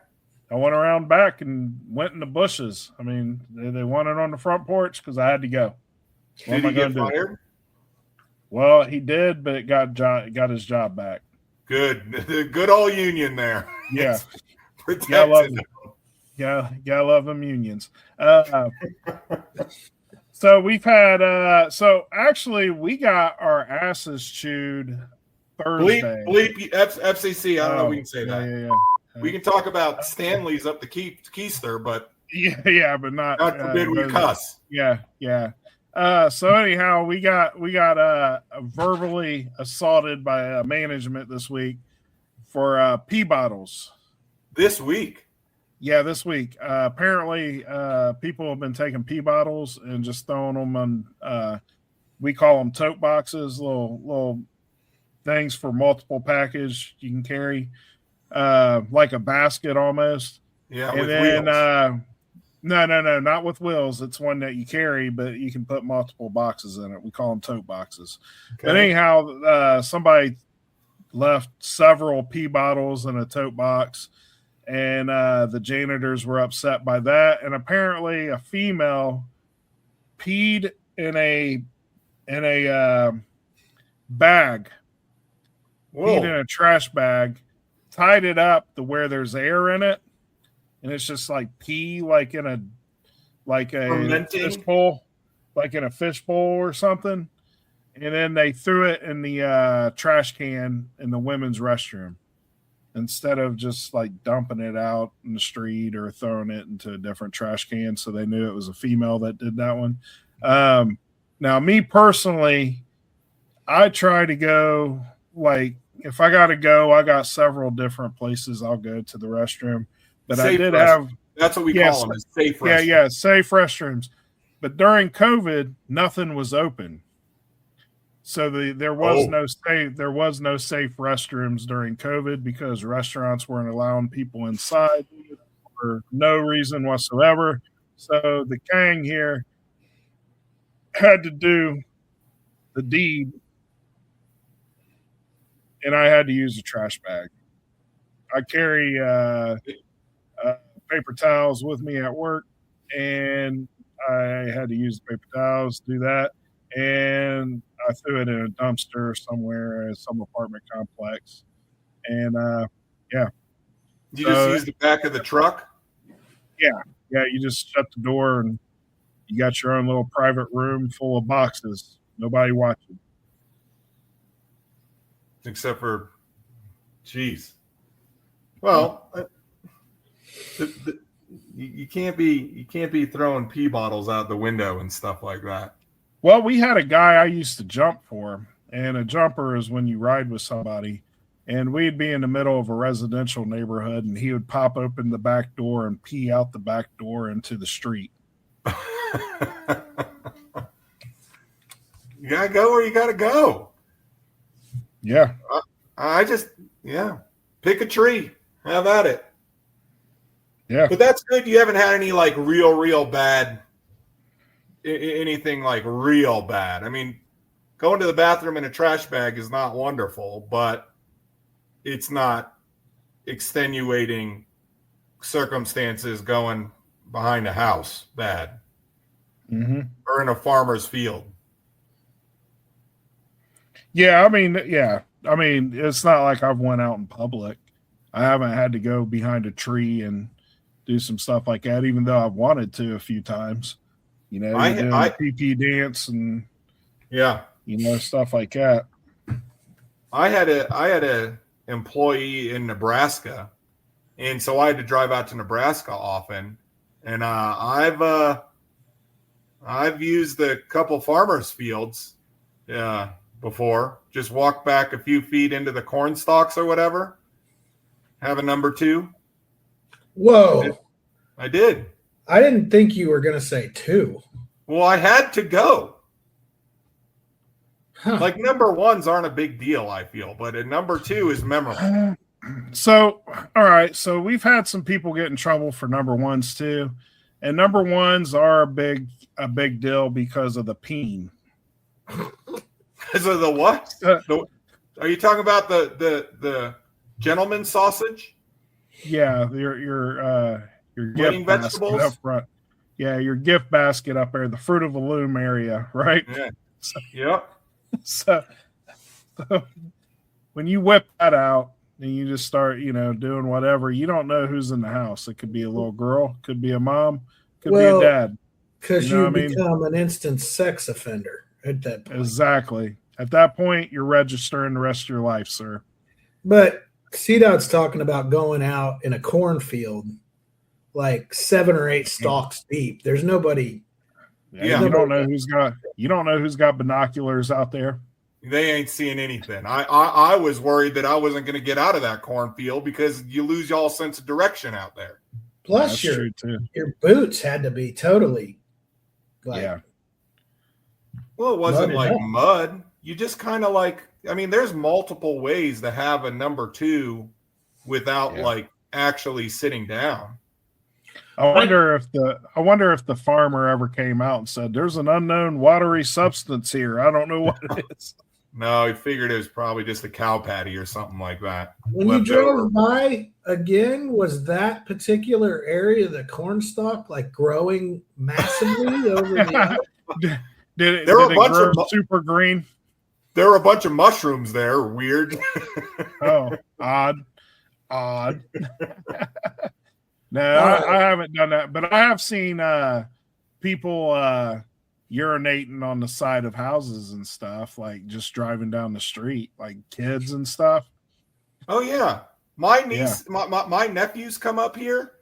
I went around back and went in the bushes. I mean, they wanted on the front porch because I had to go. What Did am I he get gonna do? fired? Well, he did, but it got his job back. Good. Good old union there. Yeah. Protected. Yeah, I love it. Yeah, gotta love them unions. So we've had so actually we got our asses chewed Thursday. Bleep FCC. I don't know if we can say yeah, that. Yeah. We can talk about Stanley's up the keister, but Yeah, but not God forbid we those- cuss. Yeah. So anyhow, we got verbally assaulted by management this week for pee bottles. This week. Yeah, this week. Apparently, people have been taking pee bottles and just throwing them on. We call them tote boxes, little things for multiple package you can carry, like a basket almost. Yeah, And with then wheels. no, not with wheels. It's one that you carry, but you can put multiple boxes in it. We call them tote boxes. But Okay. anyhow, somebody left several pee bottles in a tote box, and the janitors were upset by that. And apparently, a female peed in a bag, peed in Whoa. a trash bag, tied it up to where there's air in it, and it's just like pee, like a Fermenting? fish bowl, like in a fish bowl or something. And then they threw it in the trash can in the women's restroom instead of just like dumping it out in the street or throwing it into a different trash can. So they knew it was a female that did that one. Now, me personally, I try to go, like, if I got to go, I got several different places I'll go to the restroom. But I Safe did restroom. have, That's what we Yes. call them. Is safe restroom. yeah, safe restrooms. But during COVID, nothing was open. So there was no safe restrooms during COVID because restaurants weren't allowing people inside for no reason whatsoever. So the Kang here had to do the deed, and I had to use a trash bag. I carry paper towels with me at work, and I had to use the paper towels to do that. And I threw it in a dumpster somewhere in some apartment complex. And You just So- use the back of the truck. yeah, you just shut the door and you got your own little private room full of boxes. Nobody watching. Except for, geez. Well, you can't be throwing pee bottles out the window and stuff like that. Well, we had a guy I used to jump for, and a jumper is when you ride with somebody. and we'd be in the middle of a residential neighborhood, and he would pop open the back door and pee out the back door into the street. You gotta go where you gotta go. Yeah. Pick a tree. Have at it. Yeah. But that's good. You haven't had any like real bad, anything like real bad. I mean, going to the bathroom in a trash bag is not wonderful, but it's not extenuating circumstances going behind a house bad or in a farmer's field. Yeah. I mean, it's not like I've went out in public. I haven't had to go behind a tree and do some stuff like that, even though I've wanted to a few times. You know, doing the PP dance and stuff like that. I had a employee in Nebraska, and so I had to drive out to Nebraska often. And I've used a couple farmers' fields before. Just walk back a few feet into the corn stalks or whatever. Have a number 2. Whoa. I did. I didn't think you were going to say 2. Well, I had to go. Huh. Like number 1s aren't a big deal, I feel, but a number 2 is memorable. So, all right. So we've had some people get in trouble for number 1s too. And number 1s are a big deal because of the peen. Because of the what? Are you talking about the gentleman's sausage? Yeah, your Wedding gift basket vegetables? up front. Yeah, your gift basket up there, the fruit of the loom area, right? Yeah. Yep. So when you whip that out and you just start, doing whatever, you don't know who's in the house. It could be a little girl, could be a mom, could be a dad. Because You know you what I mean? become an instant sex offender at that point. Exactly. At that point, you're registering the rest of your life, sir. But CDOT's talking about going out in a cornfield like 7 or 8 stalks deep. There's nobody. Yeah. You don't know who's got binoculars out there. They ain't seeing anything. I was worried that I wasn't going to get out of that cornfield because you lose y'all sense of direction out there. Plus, That's true too. your boots had to be totally Yeah. Well, it wasn't Mud like it up. mud. You just kind of like, I mean, there's multiple ways to have a number 2 without like actually sitting down. I wonder if the farmer ever came out and said, "There's an unknown watery substance here. I don't know what it is." No, he figured it was probably just a cow patty or something like that. When you left over. drove by again, was that particular area of the corn stalk like growing massively over the Did There were a it bunch grow of super green? There were a bunch of mushrooms there. Weird. Oh, odd. No, I haven't done that, but I have seen people urinating on the side of houses and stuff, like just driving down the street, like kids and stuff. Oh yeah, my niece, my nephews come up here,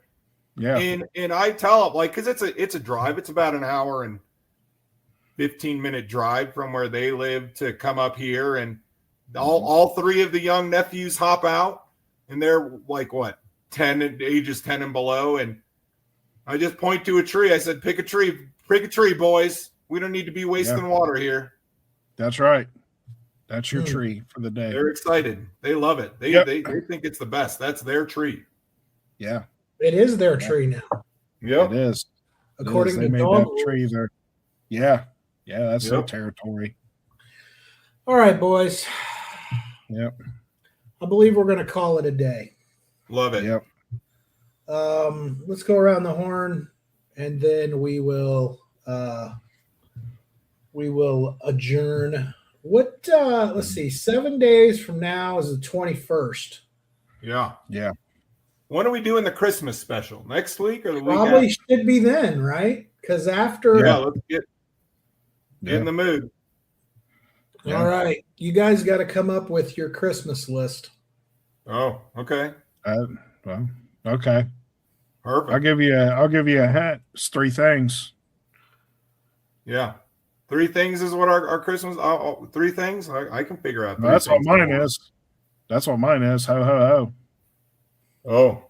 and I tell them like because it's a drive. It's about an hour and 15-minute drive from where they live to come up here, and all 3 of the young nephews hop out, and they're like what? Ages 10 and below, and I just point to a tree. I said, pick a tree, boys. We don't need to be wasting water here. That's right. That's your tree for the day. They're excited. They love it. They think it's the best. That's their tree. Yeah. It is their tree now. Yep. It is. According They to made dog that tree there. Yeah. Yeah, that's their territory. All right, boys. Yep. I believe we're going to call it a day. Love it. Yep. Let's go around the horn, and then we will adjourn. What? Let's see. 7 days from now is the 21st. Yeah. Yeah. When are we doing the Christmas special? Next week or the week Probably after? should be then, right? Because after. Yeah, let's get in the mood. All right, you guys got to come up with your Christmas list. Oh, okay. Well, okay. Perfect. I'll give you a hint. It's 3 things. Yeah. 3 things is what our Christmas. 3 things. I can figure out. That's what mine is. That's what mine is. Ho, ho, ho.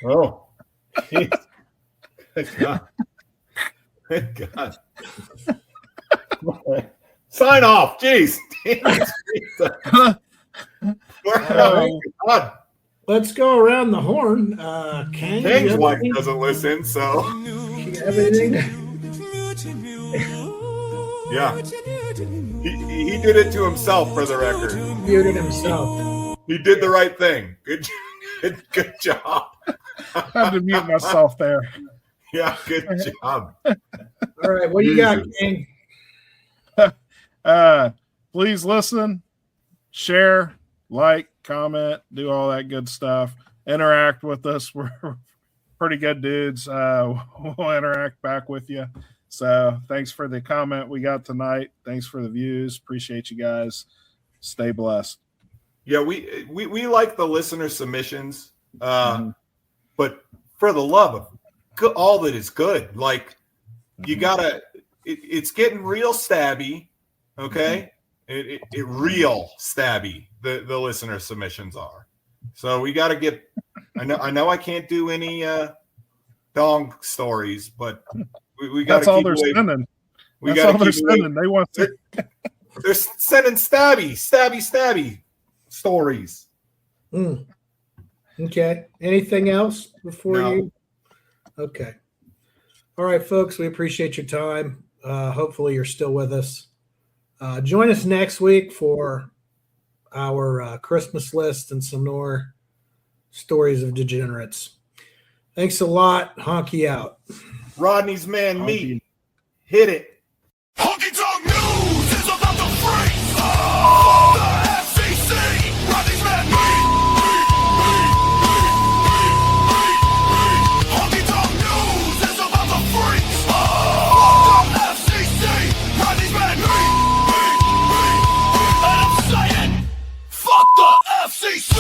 Oh. Jeez. Good God. Good God. Sign off. Jeez. God. Let's go around the horn. Ken, you King's have wife anything? doesn't listen, so You have anything? yeah. He did it to himself for the record. Muted himself. He did the right thing. Good job. I had to mute myself there. Yeah, good job. All right, what do you got, King? Please listen, share, like, comment, do all that good stuff. Interact with us. We're pretty good dudes. We'll interact back with you. So thanks for the comment we got tonight. Thanks for the views. Appreciate you guys. Stay blessed. Yeah, we like the listener submissions, but for the love of all that is good, like you gotta. It's getting real stabby, okay? It real stabby. The listener submissions are. So we got to get. I know I can't do any dong stories, but we got to keep they're away. sending. We That's got all to they're keep away. sending. They want to. They're sending stabby stories. Okay. Anything else before No. you? Okay. All right, folks. We appreciate your time. Hopefully, you're still with us. Join us next week for our Christmas list and some more stories of degenerates. Thanks a lot. Honky out. Rodney's man meat. Hit it. Honky Tonk News is about to freeze. Fuck the FCC. Rodney's man meat. Honky Tonk News is about to freeze. Fuck the FCC. Rodney's man meat. And I'm saying, fuck the FCC.